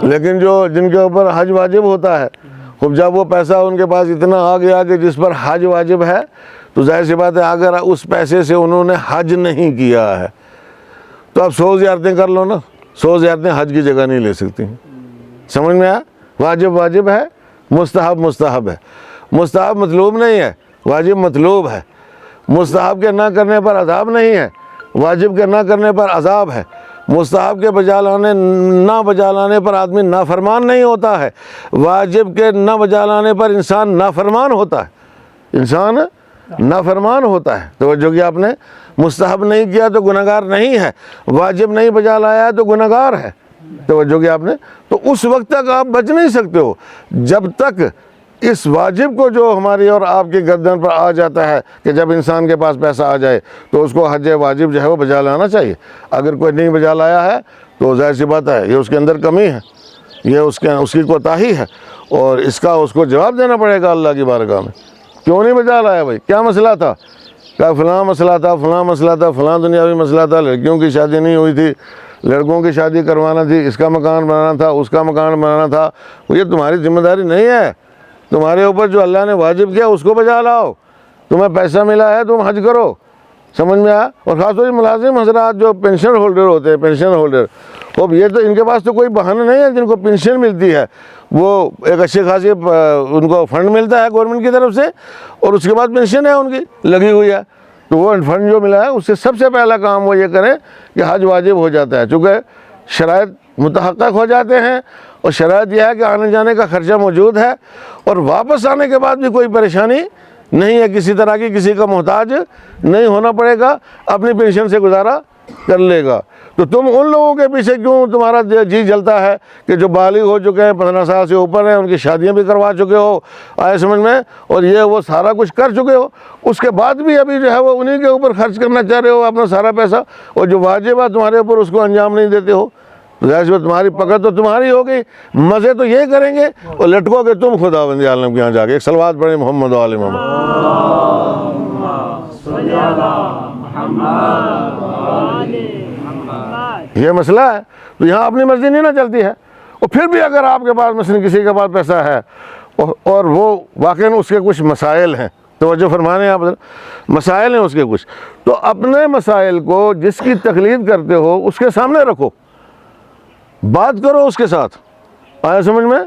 لیکن جن کے اوپر حج واجب ہوتا ہے، خب جب وہ پیسہ ان کے پاس اتنا آ گیا کہ جس پر حج واجب ہے، تو ظاہر سی بات ہے اگر اس پیسے سے انہوں نے حج نہیں کیا ہے تو اب 100 زیارتیں کر لو نا، 100 زیارتیں حج کی جگہ نہیں لے سکتی۔ سمجھ میں آیا؟ واجب واجب ہے، مستحب مستحب ہے۔ مستحب مطلوب نہیں ہے، واجب مطلوب ہے۔ مستحب کے نہ کرنے پر عذاب نہیں ہے، واجب کے نہ کرنے پر عذاب ہے۔ مستحب کے نہ بجا لانے پر آدمی نافرمان نہیں ہوتا ہے، واجب کے نہ بجا لانے پر انسان نافرمان ہوتا ہے، انسان نافرمان ہوتا ہے۔ توجہ کی آپ نے، مستحب نہیں کیا تو گناہگار نہیں ہے، واجب نہیں بجا لایا تو گناہگار ہے۔ توجہ کی آپ نے، تو اس وقت تک آپ بچ نہیں سکتے ہو جب تک اس واجب کو جو ہماری اور آپ کی گردن پر آ جاتا ہے کہ جب انسان کے پاس پیسہ آ جائے تو اس کو حج واجب جو ہے وہ بجا لانا چاہیے۔ اگر کوئی نہیں بجا لایا ہے تو ظاہر سی بات ہے یہ اس کے اندر کمی ہے، یہ اس کی کوتاہی ہے، اور اس کو جواب دینا پڑے گا اللہ کی بارگاہ میں۔ کیوں نہیں بجا لایا بھائی؟ کیا مسئلہ تھا؟ کیا فلاں مسئلہ تھا، فلاں مسئلہ تھا، فلاں دنیاوی مسئلہ تھا، لڑکیوں کی شادی نہیں ہوئی تھی، لڑکوں کی شادی کروانا تھی، اس کا مکان بنانا تھا، اس کا مکان بنانا تھا۔ یہ تمہاری ذمہ داری نہیں ہے، تمہارے اوپر جو اللہ نے واجب کیا اس کو بجا لاؤ۔ تمہیں پیسہ ملا ہے تم حج کرو، سمجھ میں آیا؟ اور خاص طور سے ملازم حضرات جو پینشن ہولڈر ہوتے ہیں، پینشن ہولڈر، اب یہ تو ان کے پاس تو کوئی بہانہ نہیں ہے، جن کو پینشن ملتی ہے وہ ایک اچھی خاصی ان کو فنڈ ملتا ہے گورنمنٹ کی طرف سے، اور اس کے بعد پینشن ہے ان کی لگی ہوئی ہے، تو وہ فنڈ جو ملا ہے اس سے سب سے پہلا کام وہ یہ کریں کہ حج واجب ہو جاتا ہے، چونکہ شرائط متحقق ہو جاتے ہیں، اور شرائط یہ ہے کہ آنے جانے کا خرچہ موجود ہے، اور واپس آنے کے بعد بھی کوئی پریشانی نہیں ہے، کسی طرح کی کسی کا محتاج نہیں ہونا پڑے گا، اپنی پینشن سے گزارا کر لے گا۔ تو تم ان لوگوں کے پیچھے کیوں تمہارا جی جلتا ہے کہ جو بالغ ہو چکے ہیں، 15 سال سے اوپر ہیں، ان کی شادیاں بھی کروا چکے ہو، آئے سمجھ میں، اور یہ وہ سارا کچھ کر چکے ہو، اس کے بعد بھی ابھی جو ہے وہ انہی کے اوپر خرچ کرنا چاہ رہے ہو اپنا سارا پیسہ، اور جو واجب ہے تمہارے اوپر اس کو انجام نہیں دیتے ہو، تو ظاہر سی تمہاری پکڑ تو تمہاری ہو گئی، مزے تو یہ کریں گے اور لٹکو گے تم خداوند عالم کے یہاں جا کے۔ ایک صلوات پڑھیں محمد و آل محمد۔ یہ مسئلہ ہے، تو یہاں اپنی مرضی نہیں نہ چلتی ہے، اور پھر بھی اگر آپ کے پاس مثلا کسی کے پاس پیسہ ہے اور وہ واقعاً اس کے کچھ مسائل ہیں، توجہ فرمانے آپ، مسائل ہیں اس کے کچھ، تو اپنے مسائل کو جس کی تقلید کرتے ہو اس کے سامنے رکھو، بات کرو اس کے ساتھ، آیا سمجھ میں؟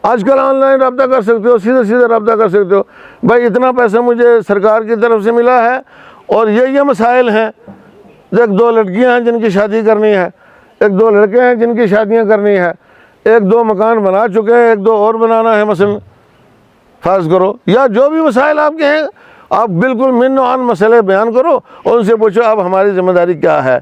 آج کل آن لائن رابطہ کر سکتے ہو، سیدھے سیدھے رابطہ کر سکتے ہو، بھائی اتنا پیسہ مجھے سرکار کی طرف سے ملا ہے اور یہ مسائل ہیں، ایک دو لڑکیاں ہیں جن کی شادی کرنی ہے، ایک دو لڑکے ہیں جن کی شادیاں کرنی ہے، ایک دو مکان بنا چکے ہیں، ایک دو اور بنانا ہے مثلا، فرض کرو، یا جو بھی مسائل آپ کے ہیں آپ بالکل من و عن مسئلے بیان کرو اور ان سے پوچھو اب ہماری ذمہ داری کیا ہے،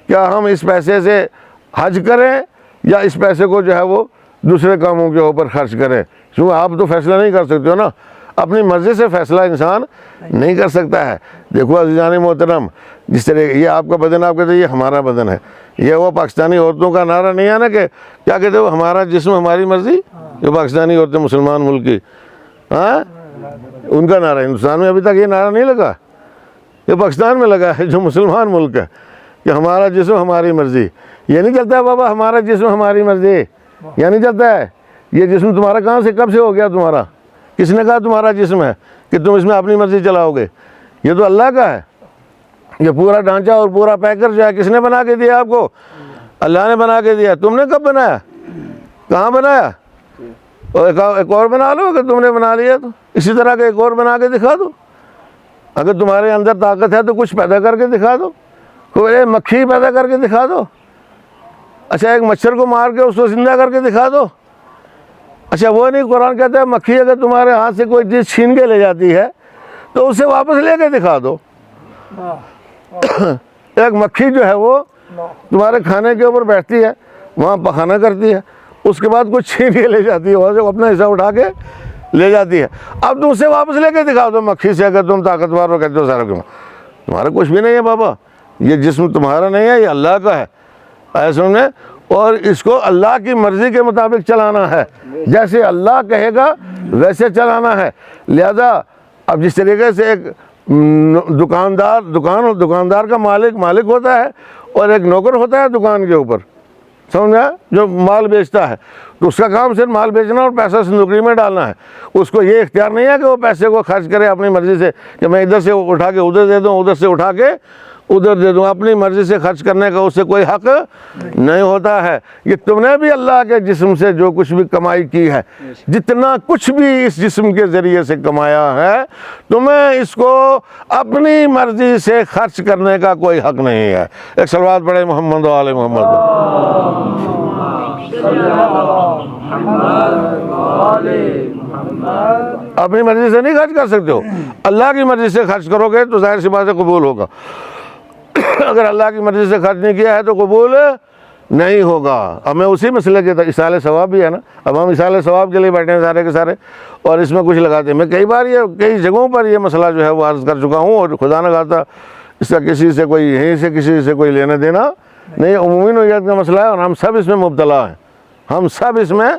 کیا ہم اس پیسے سے حج کریں یا اس پیسے کو جو ہے وہ دوسرے کاموں کے اوپر خرچ کریں، کیونکہ آپ تو فیصلہ نہیں کر سکتے ہو نا، اپنی مرضی سے فیصلہ انسان نہیں کر سکتا ہے۔ دیکھو عزیزان محترم، جس طرح یہ آپ کا بدن آپ کہتے ہیں یہ ہمارا بدن ہے، یہ وہ پاکستانی عورتوں کا نعرہ نہیں ہے نا کہ کیا کہتے ہو ہمارا جسم ہماری مرضی، جو پاکستانی عورتیں مسلمان ملک کی، ہاں ان کا نعرہ، ہندوستان میں ابھی تک یہ نعرہ نہیں لگا، یہ پاکستان میں لگا ہے جو مسلمان ملک ہے کہ ہمارا جسم ہماری مرضی۔ یہ نہیں چلتا ہے بابا ہمارا جسم ہماری مرضی، یہ نہیں چلتا ہے۔ یہ جسم تمہارا کہاں سے کب سے ہو گیا تمہارا؟ کس نے کہا تمہارا جسم ہے کہ تم اس میں اپنی مرضی چلاؤ گے؟ یہ تو اللہ کا ہے، یہ پورا ڈھانچہ اور پورا پیکر جو ہے کس نے بنا کے دیا آپ کو؟ اللہ نے بنا کے دیا۔ تم نے کب بنایا؟ کہاں بنایا؟ اور ایک اور بنا لو اگر تم نے بنا لیا تو، اسی طرح کا ایک اور بنا کے دکھا دو۔ اگر تمہارے اندر طاقت ہے تو کچھ پیدا کر کے دکھا دو، کوئی مکھی پیدا کر کے دکھا دو، اچھا ایک مچھر کو مار کے اس کو زندہ کر کے دکھا دو۔ اچھا وہ نہیں، قرآن کہتا ہے مکھی اگر تمہارے ہاتھ سے کوئی چیز چھین کے لے جاتی ہے تو اسے واپس لے کے دکھا دو۔ ایک مکھی جو ہے وہ تمہارے کھانے کے اوپر بیٹھتی ہے، وہاں پخانا کرتی ہے، اس کے بعد کچھ چھین کے لے جاتی ہے، وہاں سے اپنا حصہ اٹھا کے لے جاتی ہے۔ اب تم اسے واپس لے کے دکھاؤ تو مکھی سے اگر تم طاقتور ہو کہتے ہو سارا کیوں، تمہارا کچھ بھی نہیں ہے بابا، یہ جسم تمہارا نہیں ہے، یہ اللہ کا ہے، ایسے سمجھے، اور اس کو اللہ کی مرضی کے مطابق چلانا ہے، جیسے اللہ کہے گا ویسے چلانا ہے۔ لہذا اب جس طریقے سے ایک دکاندار کا مالک ہوتا ہے اور ایک نوکر ہوتا ہے دکان کے اوپر، سمجھا، جو مال بیچتا ہے، تو اس کا کام صرف مال بیچنا اور پیسہ صندوقی میں ڈالنا ہے۔ اس کو یہ اختیار نہیں ہے کہ وہ پیسے کو خرچ کرے اپنی مرضی سے، کہ میں ادھر سے اٹھا کے ادھر دے دوں، ادھر سے اٹھا کے ادھر دے دوں، اپنی مرضی سے خرچ کرنے کا اسے کوئی حق نہیں ہوتا ہے۔ یہ تم نے بھی اللہ کے جسم سے جو کچھ بھی کمائی کی ہے، جتنا کچھ بھی اس جسم کے ذریعے سے کمایا ہے، تمہیں اس کو اپنی مرضی سے خرچ کرنے کا کوئی حق نہیں ہے۔ ایک صلوات پڑھے محمد و آل محمد۔ اپنی مرضی سے نہیں خرچ کر سکتے ہو، اللہ کی مرضی سے خرچ کرو گے تو ظاہر سی بات ہے قبول ہوگا۔ اگر اللہ کی مرضی سے خرچ نہیں کیا ہے تو قبول نہیں ہوگا۔ اب میں اسی مسئلے کے اصالِ ثواب بھی ہے نا، اب ہم اصالِ ثواب کے لیے بیٹھے ہیں سارے کے سارے، اور اس میں کچھ لگاتے ہیں۔ میں کئی بار کئی جگہوں پر یہ مسئلہ جو ہے وہ عرض کر چکا ہوں، اور خدا نہ خواستہ اس کا کسی سے کوئی یہیں سے کسی سے کوئی لینا دینا نہیں، عمومی نوعیت کا مسئلہ ہے، اور ہم سب اس میں مبتلا ہیں، ہم سب اس میں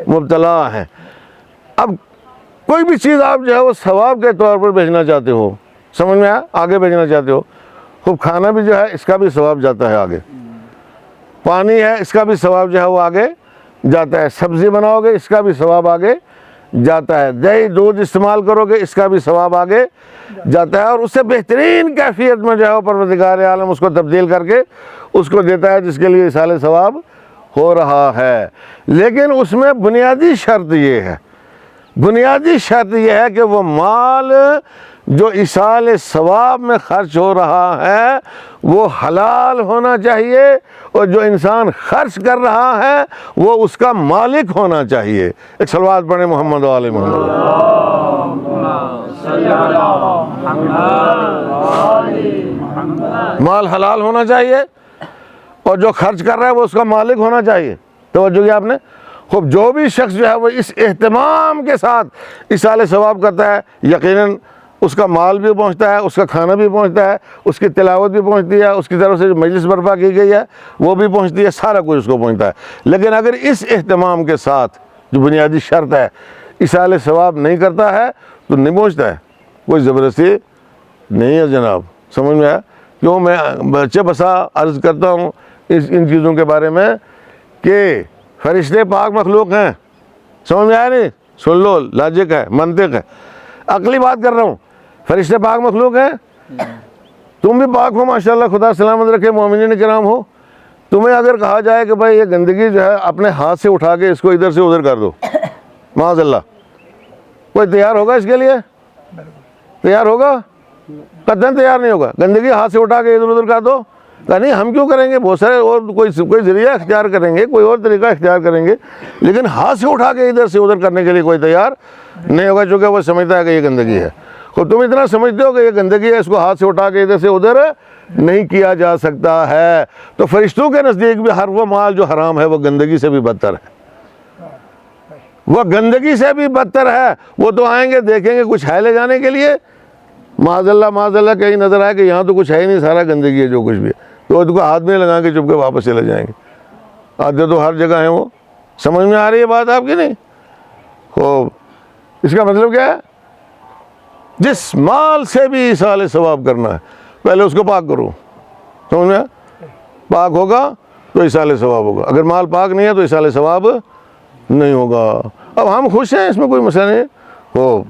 مبتلا ہیں۔ اب کوئی بھی چیز آپ جو ہے وہ ثواب کے طور پر بھیجنا چاہتے ہو، سمجھ میں آگے بھیجنا چاہتے ہو، خوب کھانا بھی جو ہے اس کا بھی ثواب جاتا ہے آگے، پانی ہے اس کا بھی ثواب جو ہے وہ آگے جاتا ہے، سبزی بناؤ گے اس کا بھی ثواب آگے جاتا ہے، دہی دودھ استعمال کرو گے اس کا بھی ثواب آگے جاتا ہے، اور اس سے بہترین کیفیت میں جو ہے وہ پروردگار عالم اس کو تبدیل کر کے اس کو دیتا ہے جس کے لیے اصالِ ثواب ہو رہا ہے۔ لیکن اس میں بنیادی شرط یہ ہے، بنیادی شرط یہ ہے کہ وہ مال جو اصالِ ثواب میں خرچ ہو رہا ہے وہ حلال ہونا چاہیے، اور جو انسان خرچ کر رہا ہے وہ اس کا مالک ہونا چاہیے۔ ایک صلوات پڑھیں محمد و آل محمد۔ مال حلال ہونا چاہیے، اور جو خرچ کر رہا ہے وہ اس کا مالک ہونا چاہیے۔ توجہ کیا آپ نے؟ خوب جو بھی شخص جو ہے وہ اس اہتمام کے ساتھ اصالِ ثواب کرتا ہے، یقیناً اس کا مال بھی پہنچتا ہے، اس کا کھانا بھی پہنچتا ہے، اس کی تلاوت بھی پہنچتی ہے، اس کی طرف سے جو مجلس برپا کی گئی ہے وہ بھی پہنچتی ہے، سارا کچھ اس کو پہنچتا ہے۔ لیکن اگر اس اہتمام کے ساتھ جو بنیادی شرط ہے اصالِ ثواب نہیں کرتا ہے تو نہیں پہنچتا ہے، کوئی زبردستی نہیں ہے جناب، سمجھ میں آیا؟ کیوں میں بچے بسا عرض کرتا ہوں ان چیزوں کے بارے میں کہ فرشتے پاک مخلوق ہیں، سمجھ میں آیا نہیں؟ سن لو، لاجک ہے، منطق ہے، عقلی بات کر رہا ہوں، فرشتے پاک مخلوق ہیں، تم بھی پاک ہو ماشاءاللہ، خدا سلامت رکھے، مومنین کرام ہو، تمہیں اگر کہا جائے کہ بھائی یہ گندگی جو ہے اپنے ہاتھ سے اٹھا کے اس کو ادھر سے ادھر کر دو، معاذ اللہ، کوئی تیار ہوگا اس کے لیے؟ تیار ہوگا؟ قطعاً تیار نہیں ہوگا۔ گندگی ہاتھ سے اٹھا کے ادھر ادھر کر دو، کہ نہیں ہم کیوں کریں گے، بہت سارے اور کوئی ذریعہ اختیار کریں گے، کوئی اور طریقہ اختیار کریں گے، لیکن ہاتھ سے اٹھا کے ادھر سے ادھر کرنے کے لیے کوئی تیار نہیں ہوگا، چونکہ وہ سمجھتا ہے کہ یہ گندگی ہے۔ خود تم اتنا سمجھتے ہو کہ یہ گندگی ہے، اس کو ہاتھ سے اٹھا کے ادھر سے ادھر نہیں کیا جا سکتا ہے، تو فرشتوں کے نزدیک بھی ہر وہ مال جو حرام ہے وہ گندگی سے بھی بدتر ہے، وہ گندگی سے بھی بدتر ہے۔ وہ تو آئیں گے دیکھیں گے کچھ ہے لے جانے کے لیے، معاذ اللہ کہیں نظر آئے کہ یہاں تو کچھ ہے ہی نہیں، سارا گندگی ہے جو کچھ بھی ہے، تو اس کو ہاتھ میں لگا کے چپ کے واپس چلے جائیں گے۔ آدھے تو ہر جگہ ہیں، وہ سمجھ میں آ رہی ہے بات آپ کی نہیں؟ خوب، اس کا مطلب کیا ہے؟ جس مال سے بھی اصالِ ثواب کرنا ہے پہلے اس کو پاک کرو، سمجھ میں؟ پاک ہوگا تو اصالِ ثواب ہوگا، اگر مال پاک نہیں ہے تو اصالِ ثواب نہیں ہوگا۔ اب ہم خوش ہیں، اس میں کوئی مسئلہ نہیں ہو،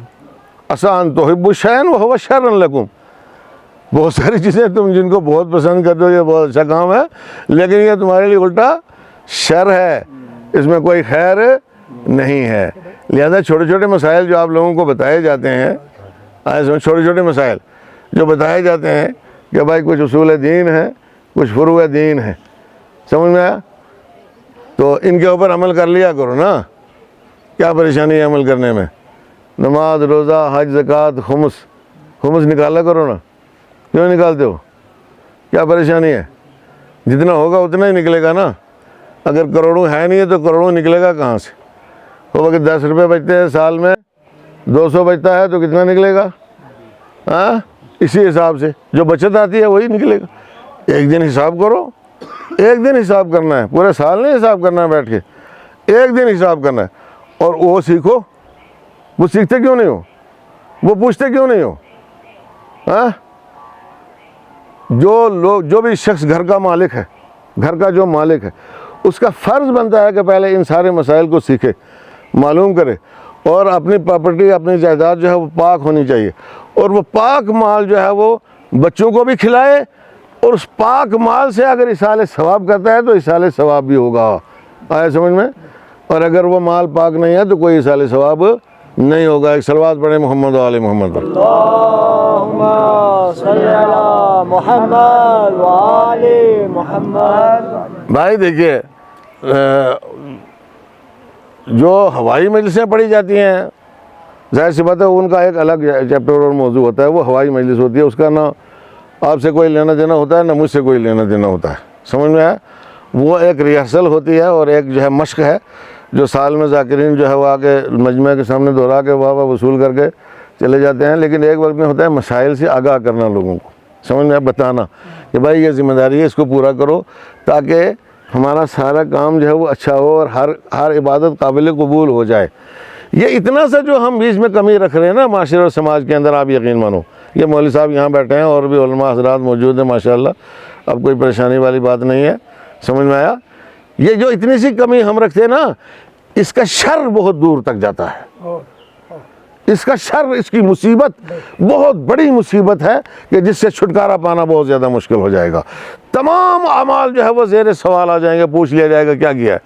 آسان تحبوا الشیء وہو شر لکم، بہت ساری چیزیں تم جن کو بہت پسند کرتے ہو یہ بہت اچھا کام ہے، لیکن یہ تمہارے لیے الٹا شر ہے، اس میں کوئی خیر نہیں ہے۔ لہذا چھوٹے چھوٹے مسائل جو آپ لوگوں کو بتائے جاتے ہیں، چھوٹے چھوٹے مسائل جو بتائے جاتے ہیں کہ بھائی کچھ اصول دین ہے، کچھ فروع دین ہے، سمجھ میں آیا؟ تو ان کے اوپر عمل کر لیا کرو نا، کیا پریشانی ہے عمل کرنے میں؟ نماز، روزہ، حج، زکوٰۃ، خمس نکالا کرو نا، کیوں نکالتے ہو؟ کیا پریشانی ہے؟ جتنا ہوگا اتنا ہی نکلے گا نا. اگر کروڑوں ہے نہیں ہے تو کروڑوں نکلے گا کہاں سے؟ تو اگر 10 روپے بچتے ہیں سال میں 200 بچتا ہے تو کتنا نکلے گا؟ ہاں اسی حساب سے جو بچت آتی ہے وہی نکلے گا. ایک دن حساب کرو, ایک دن حساب کرنا ہے, پورے سال نہیں حساب کرنا ہے بیٹھ کے, ایک دن حساب کرنا ہے. اور وہ سیکھو. وہ سیکھتے کیوں نہیں ہو؟ وہ پوچھتے کیوں نہیں ہو؟ ہاں جو بھی شخص گھر کا مالک ہے, گھر کا جو مالک ہے, اس کا فرض بنتا ہے کہ پہلے ان سارے مسائل کو سیکھے, معلوم کرے, اور اپنی پراپرٹی اپنی جائیداد جو ہے وہ پاک ہونی چاہیے, اور وہ پاک مال جو ہے وہ بچوں کو بھی کھلائے, اور اس پاک مال سے اگر اصال ثواب کرتا ہے تو اصال ثواب بھی ہوگا. آیا سمجھ میں؟ اور اگر وہ مال پاک نہیں ہے تو کوئی اصال ثواب نہیں ہوگا. ایک صلوات پڑھیں محمد و آل محمد. اللہم صلی علی محمد و آل محمد. بھائی دیکھیے, جو ہوائی مجلسیں پڑھی جاتی ہیں, ظاہر سی بات ہے ان کا ایک الگ چیپٹر اور موضوع ہوتا ہے, وہ ہوائی مجلس ہوتی ہے, اس کا نہ آپ سے کوئی لینا دینا ہوتا ہے نہ مجھ سے کوئی لینا دینا ہوتا ہے. سمجھ میں آیا؟ وہ ایک ریہرسل ہوتی ہے اور ایک جو ہے مشق ہے, جو سال میں ذاکرین جو ہے وہ آ کے مجمع کے سامنے دہرا کے واہ واہ وصول کر کے چلے جاتے ہیں, لیکن ایک وقت میں ہوتا ہے مسائل سے آگاہ کرنا لوگوں کو. سمجھ میں آیا؟ بتانا کہ بھائی یہ ذمہ داری ہے, اس کو پورا کرو تاکہ ہمارا سارا کام جو ہے وہ اچھا ہو اور ہر عبادت قابل قبول ہو جائے. یہ اتنا سا جو ہم بیچ میں کمی رکھ رہے ہیں نا معاشرے اور سماج کے اندر, آپ یقین مانو, یہ مولوی صاحب یہاں بیٹھے ہیں اور بھی علماء حضرات موجود ہیں ماشاءاللہ, اب کوئی پریشانی والی بات نہیں ہے. سمجھ میں آیا؟ یہ جو اتنی سی کمی ہم رکھتے ہیں نا, اس کا شر بہت دور تک جاتا ہے. اس کا شر, اس کی مصیبت بہت بڑی مصیبت ہے کہ جس سے چھٹکارا پانا بہت زیادہ مشکل ہو جائے گا. تمام اعمال جو ہے وہ زیر سوال آ جائیں گے, پوچھ لیا جائے گا کیا کیا ہے,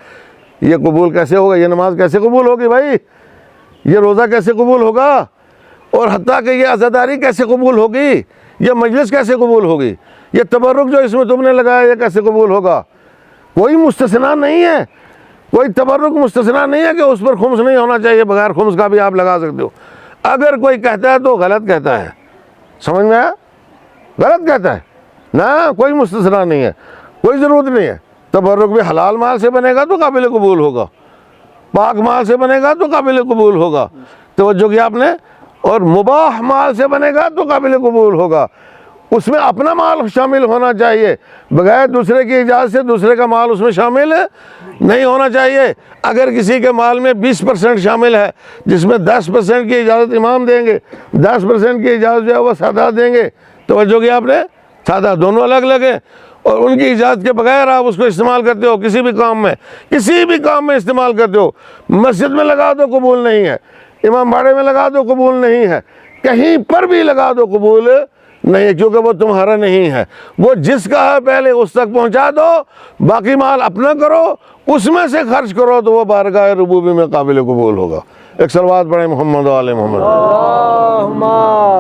یہ قبول کیسے ہوگا, یہ نماز کیسے قبول ہوگی بھائی, یہ روزہ کیسے قبول ہوگا, اور حتیٰ کہ یہ عزاداری کیسے قبول ہوگی, یہ مجلس کیسے قبول ہوگی, یہ تبرک جو اس میں تم نے لگایا یہ کیسے قبول ہوگا. کوئی مستثنا نہیں ہے, کوئی تبرک مستثنا نہیں ہے کہ اس پر خمس نہیں ہونا چاہیے, بغیر خمس کا بھی آپ لگا سکتے ہو. اگر کوئی کہتا ہے تو غلط کہتا ہے. سمجھ میں آیا؟ غلط کہتا ہے نا, کوئی مستثنا نہیں ہے, کوئی ضرورت نہیں ہے. تبرک بھی حلال مال سے بنے گا تو قابل قبول ہوگا, پاک مال سے بنے گا تو قابل قبول ہوگا. توجہ کیا آپ نے؟ اور مباح مال سے بنے گا تو قابل قبول ہوگا. اس میں اپنا مال شامل ہونا چاہیے, بغیر دوسرے کی اجازت سے دوسرے کا مال اس میں شامل نہیں ہونا چاہیے. اگر کسی کے مال میں 20% شامل ہے, جس میں 10% کی اجازت امام دیں گے, 10% کی اجازت جو ہے وہ سادات دیں گے. توجہ کیا آپ نے؟ سادات دونوں الگ الگ ہیں, اور ان کی اجازت کے بغیر آپ اس کو استعمال کرتے ہو کسی بھی کام میں, کسی بھی کام میں استعمال کرتے ہو. مسجد میں لگا دو قبول نہیں ہے, امام باڑے میں لگا دو قبول نہیں ہے, کہیں پر بھی لگا دو قبول نہیں ہے, کیونکہ وہ تمہارا نہیں ہے. وہ جس کا ہے پہلے اس تک پہنچا دو, باقی مال اپنا کرو, اس میں سے خرچ کرو, تو وہ بارگاہ ربوبی میں قابل قبول ہوگا. ایک صلوات پڑھیں محمد و آل محمد. اللہم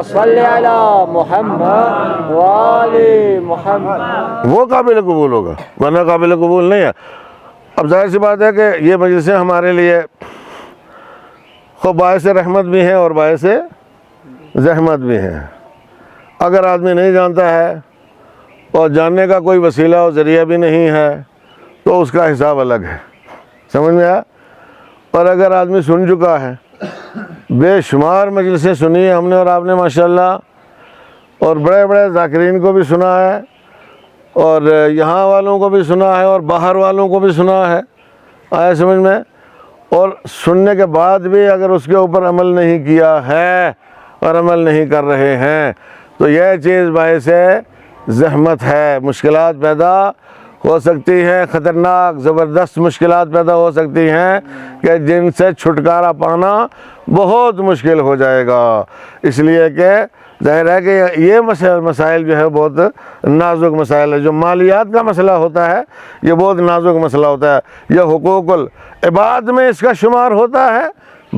صلی علی محمد و آل محمد. وہ قابل قبول ہوگا, ورنہ قابل قبول نہیں ہے. اب ظاہر سی بات ہے کہ یہ مجلسیں ہمارے لیے خوب باعث رحمت بھی ہیں اور باعث زحمت بھی ہیں. اگر آدمی نہیں جانتا ہے اور جاننے کا کوئی وسیلہ اور ذریعہ بھی نہیں ہے تو اس کا حساب الگ ہے. سمجھ میں آیا؟ اور اگر آدمی سن چکا ہے, بے شمار مجلسیں سنی ہیں ہم نے اور آپ نے ماشاءاللہ, اور بڑے بڑے ذاکرین کو بھی سنا ہے, اور یہاں والوں کو بھی سنا ہے, اور باہر والوں کو بھی سنا ہے. آیا سمجھ میں؟ اور سننے کے بعد بھی اگر اس کے اوپر عمل نہیں کیا ہے اور عمل نہیں کر رہے ہیں تو یہ چیز باعث زحمت ہے. مشکلات پیدا ہو سکتی ہیں, خطرناک زبردست مشکلات پیدا ہو سکتی ہیں کہ جن سے چھٹکارا پانا بہت مشکل ہو جائے گا. اس لیے کہ ظاہر ہے کہ یہ مسائل جو ہے بہت نازک مسائل ہے. جو مالیات کا مسئلہ ہوتا ہے یہ بہت نازک مسئلہ ہوتا ہے. یہ حقوق العباد میں اس کا شمار ہوتا ہے,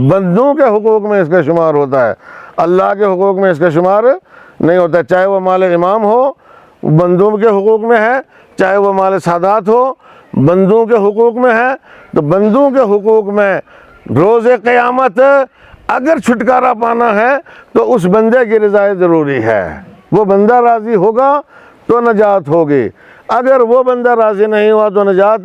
بندوں کے حقوق میں اس کا شمار ہوتا ہے, اللہ کے حقوق میں اس کا شمار نہیں ہوتا. چاہے وہ مال امام ہو بندوں کے حقوق میں ہے, چاہے وہ مال سادات ہو بندوں کے حقوق میں ہے. تو بندوں کے حقوق میں روز قیامت اگر چھٹکارا پانا ہے تو اس بندے کی رضا ضروری ہے. وہ بندہ راضی ہوگا تو نجات ہوگی. اگر وہ بندہ راضی نہیں ہوا تو نجات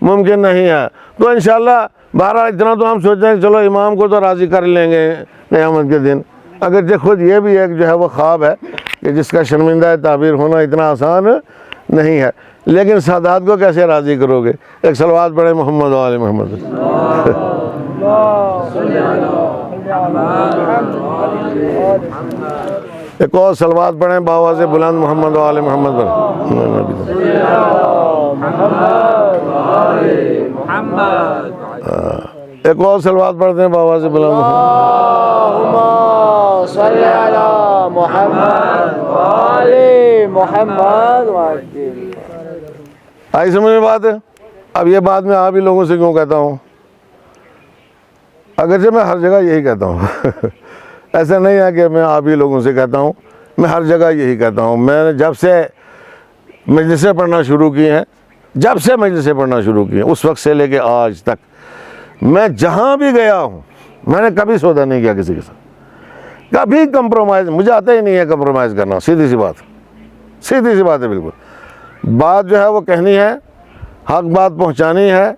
ممکن نہیں ہے۔ تو انشاءاللہ بہرحال اتنا تو ہم سوچتے ہیں کہ چلو امام کو تو راضی کر لیں گے قیامت کے دن، اگرچہ خود یہ بھی ایک جو ہے وہ خواب ہے کہ جس کا شرمندہ تعبیر ہونا اتنا آسان نہیں ہے، لیکن سادات کو کیسے راضی کرو گے؟ ایک صلوات پڑھیں محمد و آل محمد۔ ایک اور صلوات پڑھیں بآواز بلند محمد و آل محمد پر۔ ایک اور صلوات پڑھتے ہیں بآواز بلند اللہم صلی علی محمد وآل محمد۔ آئی سمجھ میں بات ہے؟ اب یہ بات میں آپ ہی لوگوں سے کیوں کہتا ہوں؟ اگرچہ میں ہر جگہ یہی کہتا ہوں ایسا نہیں ہے کہ میں آپ ہی لوگوں سے کہتا ہوں، میں ہر جگہ یہی کہتا ہوں۔ میں نے جب سے مجلسیں پڑھنا شروع کی ہیں، اس وقت سے لے کے آج تک میں جہاں بھی گیا ہوں میں نے کبھی سودا نہیں کیا کسی کے ساتھ، کبھی کمپرومائز، مجھے آتا ہی نہیں ہے کمپرومائز کرنا، سیدھی سی بات ہے بالکل۔ بات جو ہے وہ کہنی ہے، حق بات پہنچانی ہے،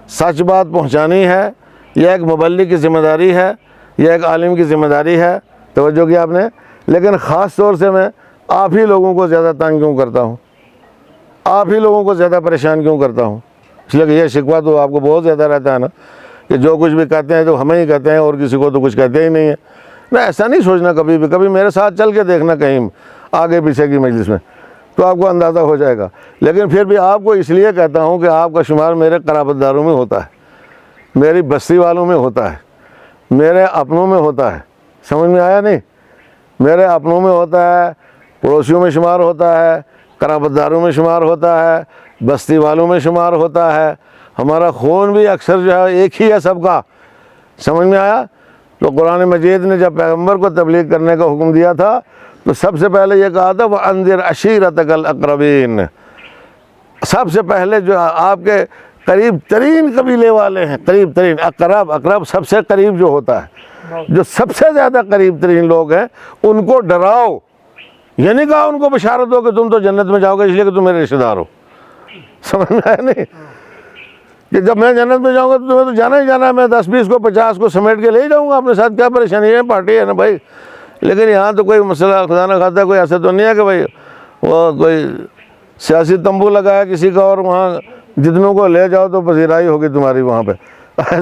سچ بات پہنچانی ہے، یہ ایک مبلغ کی ذمہ داری ہے، یہ ایک عالم کی ذمہ داری ہے، توجہ کیا آپ نے۔ لیکن خاص طور سے میں آپ ہی لوگوں کو زیادہ تنگ کیوں کرتا ہوں، آپ ہی لوگوں کو زیادہ پریشان کیوں کرتا ہوں؟ اس لیے کہ یہ شکوہ تو آپ کو بہت زیادہ رہتا ہے نا، کہ جو کچھ بھی کہتے ہیں تو ہمیں ہی کہتے ہیں اور کسی کو تو کچھ کہتے ہی نہیں ہیں۔ نہ ایسا نہیں سوچنا کبھی بھی، کبھی میرے ساتھ چل کے دیکھنا کہیں آگے پیچھے کی مجلس میں، تو آپ کو اندازہ ہو جائے گا۔ لیکن پھر بھی آپ کو اس لیے کہتا ہوں کہ آپ کا شمار میرے قرابت داروں میں ہوتا ہے، میری بستی والوں میں ہوتا ہے، میرے اپنوں میں ہوتا ہے، سمجھ میں آیا نہیں؟ میرے اپنوں میں ہوتا ہے، پڑوسیوں میں شمار ہوتا ہے، قرابت داروں میں شمار ہوتا ہے، بستی والوں میں شمار ہوتا ہے۔ ہمارا خون بھی اکثر جو ہے ایک ہی ہے سب کا، سمجھ میں آیا؟ تو قرآن مجید نے جب پیغمبر کو تبلیغ کرنے کا حکم دیا تھا تو سب سے پہلے یہ کہا تھا وَأَنذِرْ عَشِيرَتَكَ الْأَقْرَبِينَ، سب سے پہلے جو آپ کے قریب ترین قبیلے والے ہیں، قریب ترین، اقرب سب سے قریب جو ہوتا ہے، جو سب سے زیادہ قریب ترین لوگ ہیں ان کو ڈراؤ۔ یہ نہیں کہا ان کو بشارت ہو کہ تم تو جنت میں جاؤ گے اس لیے کہ تم میرے رشتہ دار ہو، سمجھ میں آیا نہیں؟ کہ جب میں جنت میں جاؤں گا تو تمہیں تو جانا ہی جانا ہے، میں 10 20 کو 50 کو سمیٹ کے لے ہی جاؤں گا اپنے ساتھ، کیا پریشانی ہے، پارٹی ہے نا بھائی۔ لیکن یہاں تو کوئی مسئلہ خدا نہ خواستہ کوئی ایسا تو نہیں ہے کہ بھائی وہ کوئی سیاسی تمبو لگایا کسی کا اور وہاں جتنوں کو لے جاؤ تو پذیرائی ہوگی تمہاری وہاں پہ،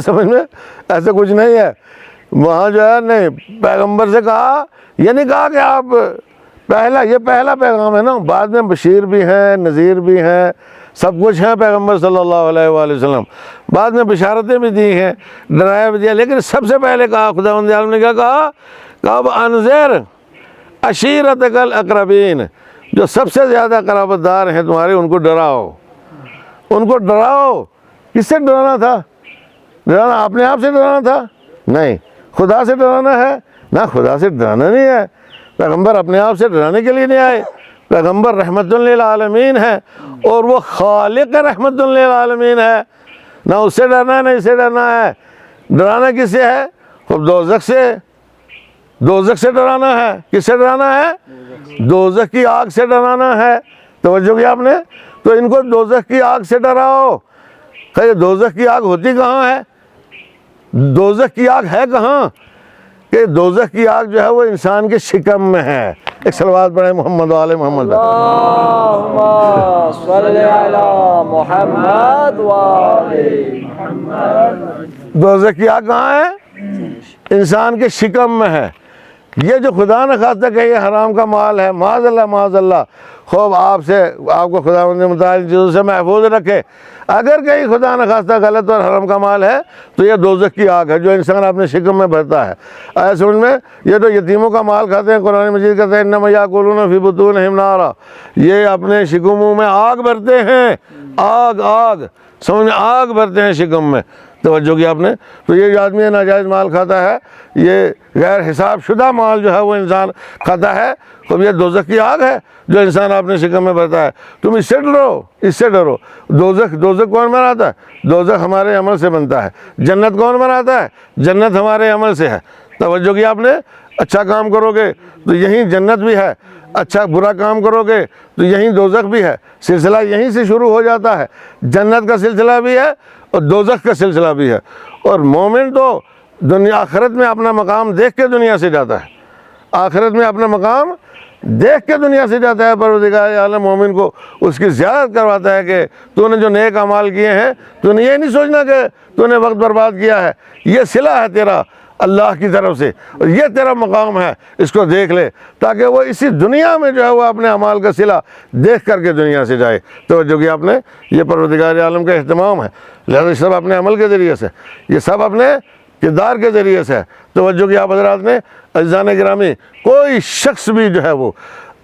سمجھ میں؟ ایسا کچھ نہیں ہے وہاں جو ہے۔ نہیں، پیغمبر سے کہا، یہ نہیں کہا کہ آپ یہ پہلا پیغام ہے نا، بعد میں بشیر بھی ہیں، نذیر بھی ہیں، سب کچھ ہیں پیغمبر صلی اللہ علیہ وآلہ وسلم، بعد میں بشارتیں بھی دی ہیں، ڈرایا بھی دیا، لیکن سب سے پہلے کہا خداوند عالم نے کیا کہا؟ انذر عشیرتک الاقربین، جو سب سے زیادہ قرابت دار ہیں تمہارے ان کو ڈراؤ، ان کو ڈراؤ۔ کس سے ڈرانا تھا؟ ڈرانا اپنے آپ سے ڈرانا تھا؟ نہیں، خدا سے ڈرانا ہے نہ، خدا سے ڈرانا نہیں ہے۔ پیغمبر اپنے آپ سے ڈرانے کے لیے نہیں آئے، پیغمبر رحمت للعالمین ہے اور وہ خالق رحمت للعالمین ہے، نہ اس سے ڈرنا ہے نہ اس سے ڈرنا ہے۔ ڈرانا کس سے ہے؟ خب دوزخ سے ڈرانا ہے۔ کس سے ڈرانا ہے؟ دوزخ کی آگ سے ڈرانا ہے، توجہ کیا آپ نے؟ تو ان کو دوزخ کی آگ سے ڈراؤ۔ خیر دوزخ کی آگ ہوتی کہاں ہے؟ دوزخ کی آگ ہے کہاں؟ کہ دوزخ کی آگ جو ہے وہ انسان کے شکم میں ہے۔ ایک صلوات پڑھیں محمد و آل محمد۔ اللہم صلی علی محمد و آل محمد۔ دوزخ کی آگ کہاں ہے؟ انسان کے شکم میں ہے۔ یہ جو خدا نہ خواستہ کہ یہ حرام کا مال ہے، معاذ اللہ، خوب آپ کو خداوند متعال چیزوں سے محفوظ رکھے۔ اگر کہیں خدا نہ خواستہ غلط اور حرام کا مال ہے تو یہ دوزخ کی آگ ہے جو انسان اپنے شکم میں بھرتا ہے۔ آیا سمجھ میں؟ یہ تو یتیموں کا مال کھاتے ہیں، قرآن مجید کہتے ہیں انما یاکلون فی بطونہم نارا، یہ اپنے شکموں میں آگ بھرتے ہیں، آگ سمجھ میں، آگ بھرتے ہیں شکم میں، توجہ کیا آپ نے؟ تو یہ جو آدمی ناجائز مال کھاتا ہے، یہ غیر حساب شدہ مال جو ہے وہ انسان کھاتا ہے، تو یہ دوزخ کی آگ ہے جو انسان اپنے شکم میں بھرتا ہے۔ تم اس سے ڈرو۔ دوزخ کون بناتا ہے؟ دوزخ ہمارے عمل سے بنتا ہے۔ جنت کون بناتا ہے؟ جنت ہمارے عمل سے ہے، توجہ کیا آپ نے؟ اچھا کام کرو گے تو یہیں جنت بھی ہے، اچھا برا کام کرو گے تو یہیں دوزخ بھی ہے، سلسلہ یہیں سے شروع ہو جاتا ہے، جنت کا سلسلہ بھی ہے اور دوزخ کا سلسلہ بھی ہے۔ اور مومن تو دنیا آخرت میں اپنا مقام دیکھ کے دنیا سے جاتا ہے، آخرت میں اپنا مقام دیکھ کے دنیا سے جاتا ہے۔ پروردگار عالم مومن کو اس کی زیارت کرواتا ہے کہ تو نے جو نیک اعمال کیے ہیں، تو نے یہ نہیں سوچنا کہ تو نے وقت برباد کیا ہے، یہ صلہ ہے تیرا اللہ کی طرف سے، اور یہ تیرا مقام ہے، اس کو دیکھ لے، تاکہ وہ اسی دنیا میں جو ہے وہ اپنے اعمال کا صلہ دیکھ کر کے دنیا سے جائے۔ توجہ کہ آپ نے، یہ پروردگار عالم کا اہتمام ہے، لہذا یہ سب اپنے عمل کے ذریعے سے، یہ سب اپنے کردار کے ذریعے سے ہے۔ توجہ کہ آپ حضرات نے، عزیزان گرامی، کوئی شخص بھی جو ہے وہ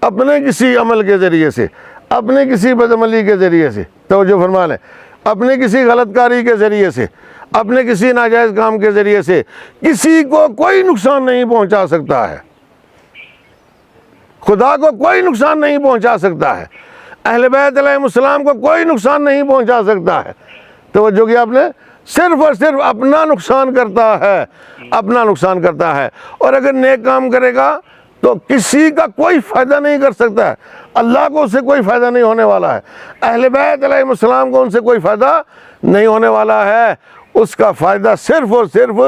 اپنے کسی عمل کے ذریعے سے، اپنے کسی بدعملی کے ذریعے سے، توجہ فرما لیں، اپنے کسی غلط کاری کے ذریعے سے، اپنے کسی ناجائز کام کے ذریعے سے کسی کو کوئی نقصان نہیں پہنچا سکتا ہے، خدا کو کوئی نقصان نہیں پہنچا سکتا ہے، اہل بیت علیہ السلام کو کوئی نقصان نہیں پہنچا سکتا ہے۔ توجہ کہ آپ نے، صرف اور صرف اپنا نقصان کرتا ہے، اپنا نقصان کرتا ہے۔ اور اگر نیک کام کرے گا تو کسی کا کوئی فائدہ نہیں کر سکتا ہے، اللہ کو اس سے کوئی فائدہ نہیں ہونے والا ہے، اہل بیت علیہ السلام کو ان سے کوئی فائدہ نہیں ہونے والا ہے، اس کا فائدہ صرف اور صرف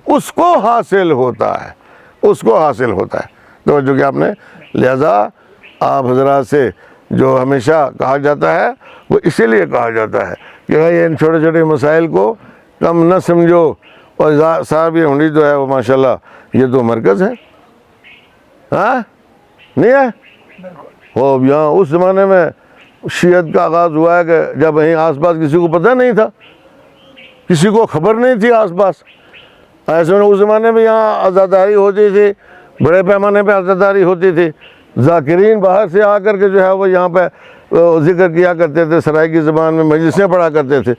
اس کو حاصل ہوتا ہے، اس کو حاصل ہوتا ہے۔ توجہ کہ آپ نے، لہذا آپ حضرات سے جو ہمیشہ کہا جاتا ہے وہ اسی لیے کہا جاتا ہے کہ بھائی ان چھوٹے چھوٹے مسائل کو کم نہ سمجھو، اور صاحب یہ ہنڈی جو ہے وہ ماشاءاللہ یہ تو مرکز ہے، ہاں نہیں ہے؟ وہ یہاں اس زمانے میں شیعت کا آغاز ہوا ہے کہ جب یہیں آس پاس کسی کو پتہ نہیں تھا، کسی کو خبر نہیں تھی آس پاس، ایسے میں اس زمانے میں یہاں عزاداری ہوتی تھی، بڑے پیمانے پہ عزاداری ہوتی تھی، ذاکرین باہر سے آ کر کے جو ہے وہ یہاں پہ ذکر کیا کرتے تھے، سرائیکی زبان میں مجلسیں پڑھا کرتے تھے،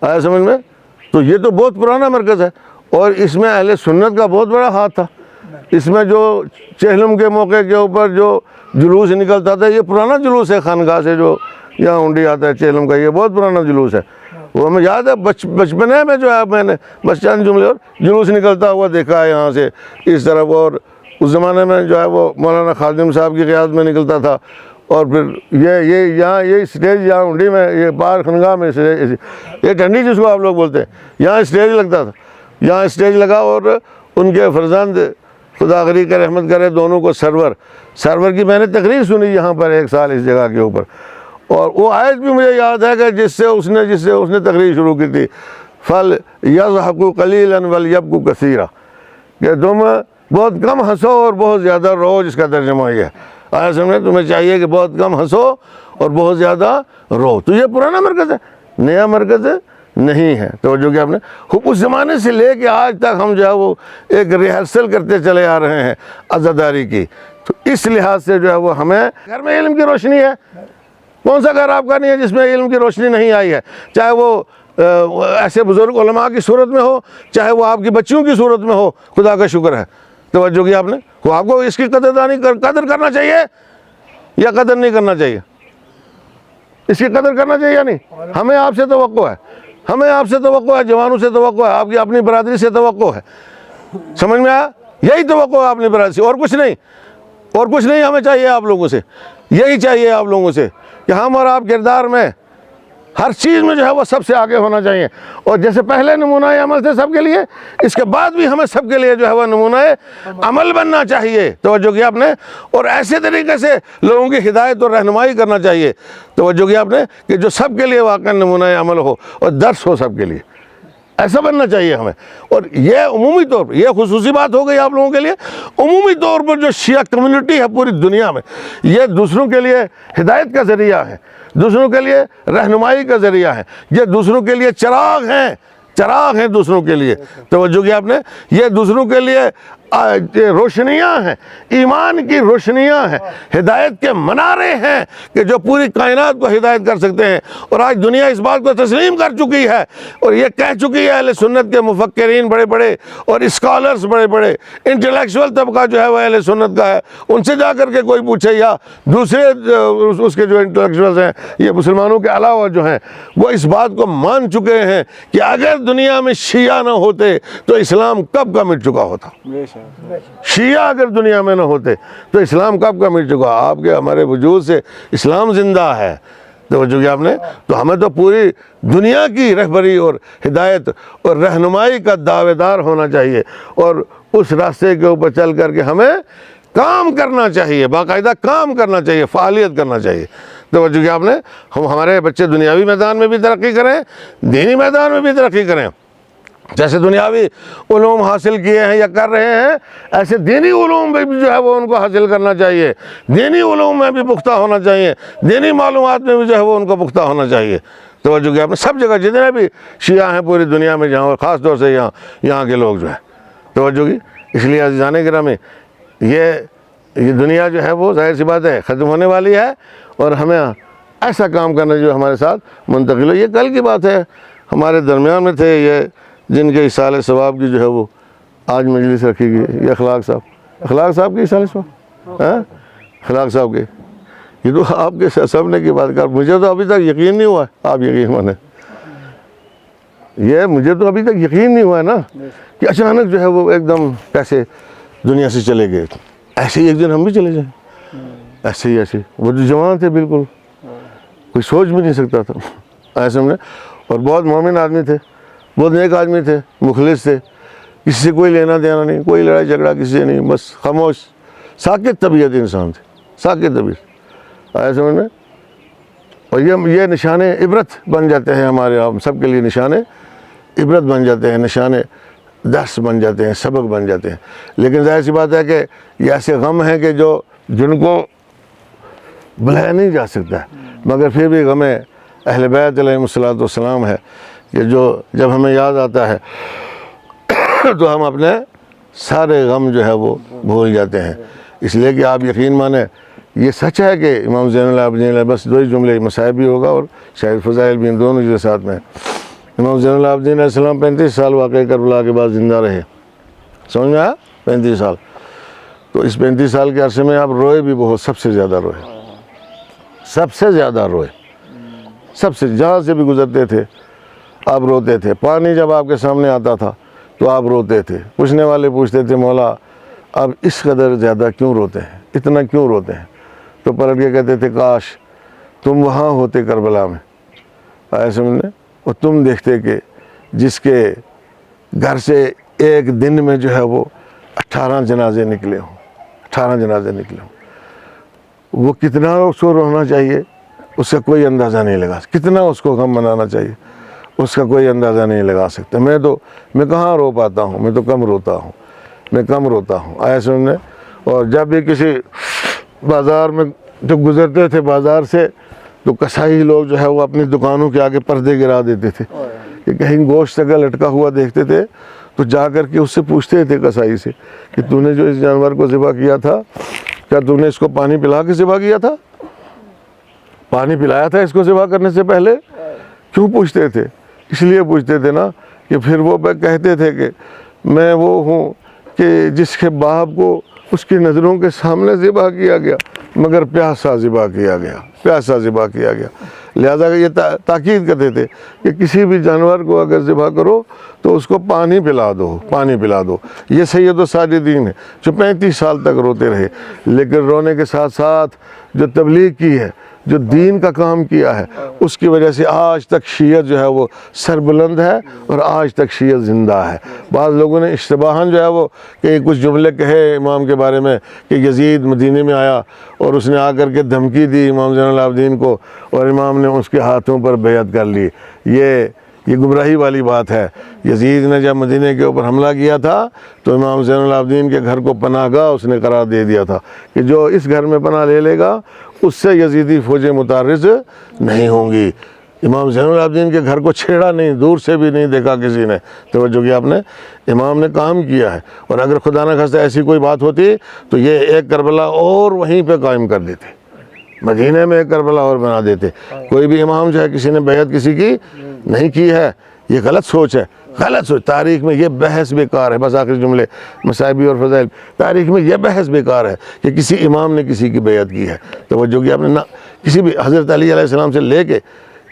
آیا سمجھ میں؟ تو یہ تو بہت پرانا مرکز ہے، اور اس میں اہل سنت کا بہت بڑا ہاتھ تھا، اس میں جو چہلم کے موقع کے اوپر جو جلوس نکلتا تھا، یہ پرانا جلوس ہے خانقاہ سے جو یہاں ہنڈی آتا ہے چہلم کا، یہ بہت پرانا جلوس ہے، وہ ہمیں یاد ہے بچپنے میں جو ہے میں نے بس چند جملے اور جلوس نکلتا ہوا دیکھا ہے یہاں سے اس طرف، اور اس زمانے میں جو ہے وہ مولانا خادم صاحب کی قیادت میں نکلتا تھا، اور پھر یہ یہاں یہ اسٹیج یہاں ہنڈی میں، یہ باہر خانقاہ میں یہ ٹھنڈی جس کو آپ لوگ بولتے ہیں، یہاں اسٹیج لگتا تھا، یہاں اسٹیج لگا، اور ان کے فرزند خدا غریق کا رحمت کرے دونوں کو سرور کی میں نے تقریر سنی یہاں پر ایک سال اس جگہ کے اوپر، اور وہ آیت بھی مجھے یاد ہے کہ جس سے اس نے تقریر شروع کی تھی، فل یضحکوا قلیلا ولیبکوا کثیرا، کہ تم بہت کم ہنسو اور بہت زیادہ رو، جس کا ترجمہ یہ ہے، آیا سمجھے؟ تمہیں چاہیے کہ بہت کم ہنسو اور بہت زیادہ رو۔ تو یہ پرانا مرکز ہے، نیا مرکز نہیں ہے۔ توجہ کہ آپ نے، اس زمانے سے لے کے آج تک ہم جو ہے وہ ایک ریہرسل کرتے چلے آ رہے ہیں عزاداری کی، تو اس لحاظ سے جو ہے وہ ہمیں گھر میں علم کی روشنی ہے، کون سا گھر آپ کا نہیں ہے جس میں علم کی روشنی نہیں آئی ہے، چاہے وہ ایسے بزرگ علماء کی صورت میں ہو، چاہے وہ آپ کی بچیوں کی صورت میں ہو، خدا کا شکر ہے۔ توجہ کی آپ نے، آپ کو اس کی قدر کرنا چاہیے یا قدر نہیں کرنا چاہیے؟ اس کی قدر کرنا چاہیے یا نہیں؟ ہمیں آپ سے توقع ہے، ہمیں آپ سے توقع ہے، جوانوں سے توقع ہے، آپ کی اپنی برادری سے توقع ہے، سمجھ میں آیا؟ یہی توقع ہے اپنی برادری سے، اور کچھ نہیں، اور کچھ نہیں ہمیں چاہیے آپ لوگوں سے، یہی چاہیے آپ لوگوں سے کہ ہم اور آپ کردار میں ہر چیز میں جو ہے وہ سب سے آگے ہونا چاہیے، اور جیسے پہلے نمونہ عمل تھے سب کے لیے، اس کے بعد بھی ہمیں سب کے لیے جو ہے وہ نمونہ عمل بننا چاہیے۔ توجہ کی آپ نے، اور ایسے طریقے سے لوگوں کی ہدایت اور رہنمائی کرنا چاہیے، توجہ کی آپ نے، کہ جو سب کے لیے واقعا نمونہ عمل ہو اور درس ہو سب کے لیے، ایسا بننا چاہیے ہمیں۔ اور یہ عمومی طور پر، یہ خصوصی بات ہو گئی آپ لوگوں کے لیے، عمومی طور پر جو شیعہ کمیونٹی ہے پوری دنیا میں، یہ دوسروں کے لیے ہدایت کا ذریعہ ہے، دوسروں کے لیے رہنمائی کا ذریعہ ہے، یہ دوسروں کے لیے چراغ ہیں دوسروں کے لیے۔ توجہ کی آپ نے، یہ دوسروں کے لیے روشنیاں ہیں، ایمان کی روشنیاں ہیں، ہدایت کے منارے ہیں کہ جو پوری کائنات کو ہدایت کر سکتے ہیں۔ اور آج دنیا اس بات کو تسلیم کر چکی ہے اور یہ کہہ چکی ہے، اہل سنت کے مفکرین بڑے بڑے اور اسکالرز بڑے بڑے، انٹلیکچوئل طبقہ جو ہے وہ اہل سنت کا ہے، ان سے جا کر کے کوئی پوچھے یا دوسرے اس کے جو انٹلیکچوئلز ہیں، یہ مسلمانوں کے علاوہ جو ہیں، وہ اس بات کو مان چکے ہیں کہ اگر دنیا میں شیعہ نہ ہوتے تو اسلام کب کا مٹ چکا ہوتا۔ شیعہ اگر دنیا میں نہ ہوتے تو اسلام کب کا مٹ چکا. آپ کے ہمارے وجود سے اسلام زندہ ہے. توجہ کیا آپ نے. تو ہمیں تو پوری دنیا کی رہبری اور ہدایت اور رہنمائی کا دعوے دار ہونا چاہیے, اور اس راستے کے اوپر چل کر کے ہمیں کام کرنا چاہیے, باقاعدہ کام کرنا چاہیے, فعالیت کرنا چاہیے. توجہ کیا آپ نے. ہمارے بچے دنیاوی میدان میں بھی ترقی کریں, دینی میدان میں بھی ترقی کریں. جیسے دنیاوی علوم حاصل کیے ہیں یا کر رہے ہیں, ایسے دینی علوم بھی جو ہے وہ ان کو حاصل کرنا چاہیے. دینی علوم میں بھی پختہ ہونا چاہیے, دینی معلومات میں بھی جو ہے وہ ان کو پختہ ہونا چاہیے. توجہ کیا آپ نے. سب جگہ جتنے بھی شیعہ ہیں پوری دنیا میں جہاں, اور خاص طور سے یہاں کے لوگ جو ہیں. توجہ کی. اس لیے عزیزان گرامی, یہ دنیا جو ہے وہ ظاہر سی بات ہے ختم ہونے والی ہے, اور ہمیں ایسا کام کرنا جو ہمارے ساتھ منتقل ہو. یہ کل کی بات ہے, ہمارے درمیان میں تھے یہ جن کے ایصال ثواب کی جو ہے وہ آج مجلس رکھی گئی. یہ اخلاق صاحب کی ایصال ثواب, اخلاق صاحب کے. یہ تو آپ کے سب نے کی بات کر, مجھے تو ابھی تک یقین نہیں ہوا. آپ یقین مانیں, یہ مجھے تو ابھی تک یقین نہیں ہوا ہے نا کہ اچانک جو ہے وہ ایک دم کیسے دنیا سے چلے گئے. ایسے ہی ایک دن ہم بھی چلے جائیں, ایسے ہی. وہ جو جوان تھے بالکل, کوئی سوچ بھی نہیں سکتا تھا ایسے ہم نے. اور بہت مومن آدمی تھے, بہت نیک آدمی تھے, مخلص تھے, کسی سے کوئی لینا دینا نہیں, کوئی لڑائی جھگڑا کسی سے نہیں, بس خاموش ساکت طبیعت انسان تھے, ساکت طبیعت ایسے سمجھ میں. اور یہ نشان عبرت بن جاتے ہیں ہمارے, ہم سب کے لیے نشان عبرت بن جاتے ہیں, نشان درس بن جاتے ہیں, سبق بن جاتے ہیں. لیکن ظاہر سی بات ہے کہ یہ ایسے غم ہیں کہ جن کو بلایا نہیں جا سکتا ہے, مگر پھر بھی غم اہل بیت علیہ الصلوۃ والسلام ہے کہ جب ہمیں یاد آتا ہے تو ہم اپنے سارے غم جو ہے وہ بھول جاتے ہیں. اس لیے کہ آپ یقین مانیں, یہ سچ ہے کہ امام زین العابدین, بس دو ہی جملے, مصائب بھی ہوگا اور شاید فضائل بھی, ان دونوں جو ساتھ میں. امام زین العابدین علیہ السلام 35 سال واقعہ کربلا کے بعد زندہ رہے. سمجھ میں آیا؟ 35 سال. تو اس 35 سال کے عرصے میں آپ روئے بھی بہت, سب سے زیادہ روئے, سب سے زیادہ روئے. سب سے, جہاں سے بھی گزرتے تھے آپ روتے تھے. پانی جب آپ کے سامنے آتا تھا تو آپ روتے تھے. پوچھنے والے پوچھتے تھے, مولا آپ اس قدر زیادہ کیوں روتے ہیں, اتنا کیوں روتے ہیں؟ تو پلٹ کے کہتے تھے, کاش تم وہاں ہوتے کربلا میں, ایسے میں, اور تم دیکھتے کہ جس کے گھر سے ایک دن میں جو ہے وہ 18 جنازے نکلے ہوں, 18 جنازے نکلے ہوں. وہ کتنا اس کو رونا چاہیے اس کا کوئی اندازہ نہیں لگا, کتنا اس کو غم منانا چاہیے اس کا کوئی اندازہ نہیں لگا سکتا. میں کہاں رو پاتا ہوں, میں تو کم روتا ہوں, ایسے میں. اور جب بھی کسی بازار میں جب گزرتے تھے بازار سے, تو کسائی لوگ جو ہے وہ اپنی دکانوں کے آگے پردے گرا دیتے تھے کہ کہیں گوشت اگر لٹکا ہوا دیکھتے تھے تو جا کر کے اس سے پوچھتے تھے کسائی سے کہ تو نے جو اس جانور کو ذبح کیا تھا, کیا تو نے اس کو پانی پلا کے ذبح کیا تھا, پانی پلایا تھا اس کو ذبح کرنے سے پہلے؟ کیوں پوچھتے تھے؟ اس لیے پوچھتے تھے نا کہ پھر وہ کہتے تھے کہ میں وہ ہوں کہ جس کے باپ کو اس کی نظروں کے سامنے ذبح کیا گیا مگر پیاسا ذبح کیا گیا. لہذا یہ تاکید کرتے تھے کہ کسی بھی جانور کو اگر ذبح کرو تو اس کو پانی پلا دو. یہ سید الصادقین ہے جو 35 سال تک روتے رہے, لیکن رونے کے ساتھ ساتھ جو تبلیغ کی ہے, جو دین کا کام کیا ہے, اس کی وجہ سے آج تک شیعت جو ہے وہ سربلند ہے اور آج تک شیعت زندہ ہے. بعض لوگوں نے اشتباہاً جو ہے وہ کہ کچھ جملے کہے امام کے بارے میں کہ یزید مدینے میں آیا اور اس نے آ کر کے دھمکی دی امام زین العابدین کو اور امام نے اس کے ہاتھوں پر بیعت کر لی. یہ گمراہی والی بات ہے. یزید نے جب مدینے کے اوپر حملہ کیا تھا تو امام زین العابدین کے گھر کو پناہ گاہ اس نے قرار دے دیا تھا کہ جو اس گھر میں پناہ لے لے گا اس سے یزیدی فوجیں متعرض نہیں ہوں گی. امام زین العابدین کے گھر کو چھیڑا نہیں, دور سے بھی نہیں دیکھا کسی نے. توجہ کیا آپ نے, امام نے کام کیا ہے. اور اگر خدا نہ خواستہ ایسی کوئی بات ہوتی تو یہ ایک کربلا اور وہیں پہ قائم کر دیتے, مدینے میں ایک کربلا اور بنا دیتے. کوئی بھی امام جو ہے کسی نے بیعت کسی کی نہیں کی ہے, یہ غلط سوچ ہے, غلط سوچ. تاریخ میں یہ بحث بیکار ہے. بس آخری جملے, مصائبی اور فضائل. تاریخ میں یہ بحث بیکار ہے کہ کسی امام نے کسی کی بیعت کی ہے. توجہ کہ آپ نے نہ کسی بھی حضرت علی علیہ السلام سے لے کے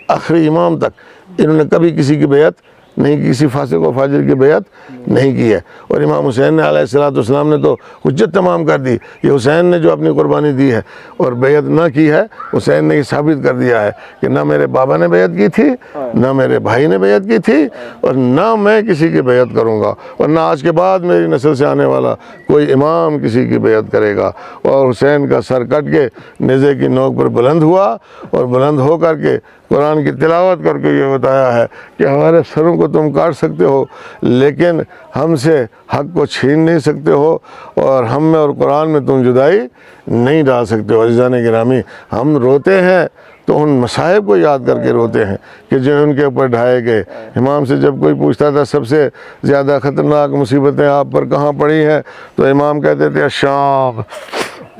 آخری امام تک انہوں نے کبھی کسی کی بیعت نہیں کسی فاسق و فاجر کی بیعت نہیں کی ہے۔ اور امام حسین نے علیہ السلام نے تو حجت تمام کر دی، یہ حسین نے جو اپنی قربانی دی ہے اور بیعت نہ کی ہے، حسین نے یہ ثابت کر دیا ہے کہ نہ میرے بابا نے بیعت کی تھی، نہ میرے بھائی نے بیعت کی تھی، اور نہ میں کسی کی بیعت کروں گا، اور نہ آج کے بعد میری نسل سے آنے والا کوئی امام کسی کی بیعت کرے گا۔ اور حسین کا سر کٹ کے نیزے کی نوک پر بلند ہوا، اور بلند ہو کر کے قرآن کی تلاوت کر کے یہ بتایا ہے کہ ہمارے سروں کو تم کاٹ سکتے ہو لیکن ہم سے حق کو چھین نہیں سکتے ہو، اور ہم میں اور قرآن میں تم جدائی نہیں ڈال سکتے ہو۔ عزیزان گرامی، ہم روتے ہیں تو ان مصائب کو یاد کر کے روتے ہیں کہ جو ان کے اوپر ڈھائے گئے۔ امام سے جب کوئی پوچھتا تھا سب سے زیادہ خطرناک مصیبتیں آپ پر کہاں پڑی ہیں، تو امام کہتے تھے الشام،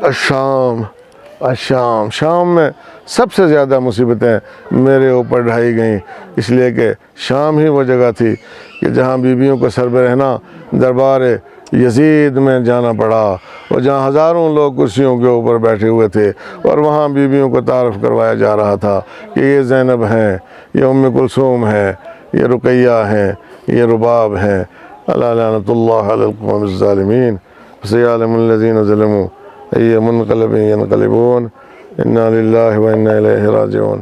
الشام، الشام، شام میں سب سے زیادہ مصیبتیں میرے اوپر ڈھائی گئیں، اس لیے کہ شام ہی وہ جگہ تھی کہ جہاں بیویوں کو سربرہنا دربار یزید میں جانا پڑا، اور جہاں ہزاروں لوگ کرسیوں کے اوپر بیٹھے ہوئے تھے، اور وہاں بیویوں کو تعارف کروایا جا رہا تھا کہ یہ زینب ہیں، یہ ام کلثوم ہے، یہ رقیہ ہیں، یہ رباب ہیں۔ الا لعنۃ اللہ علی القوم الظالمین سیعلم الذین ظلموا ای منقلب ینقلبون انا للہ و انا الیہ راجعون۔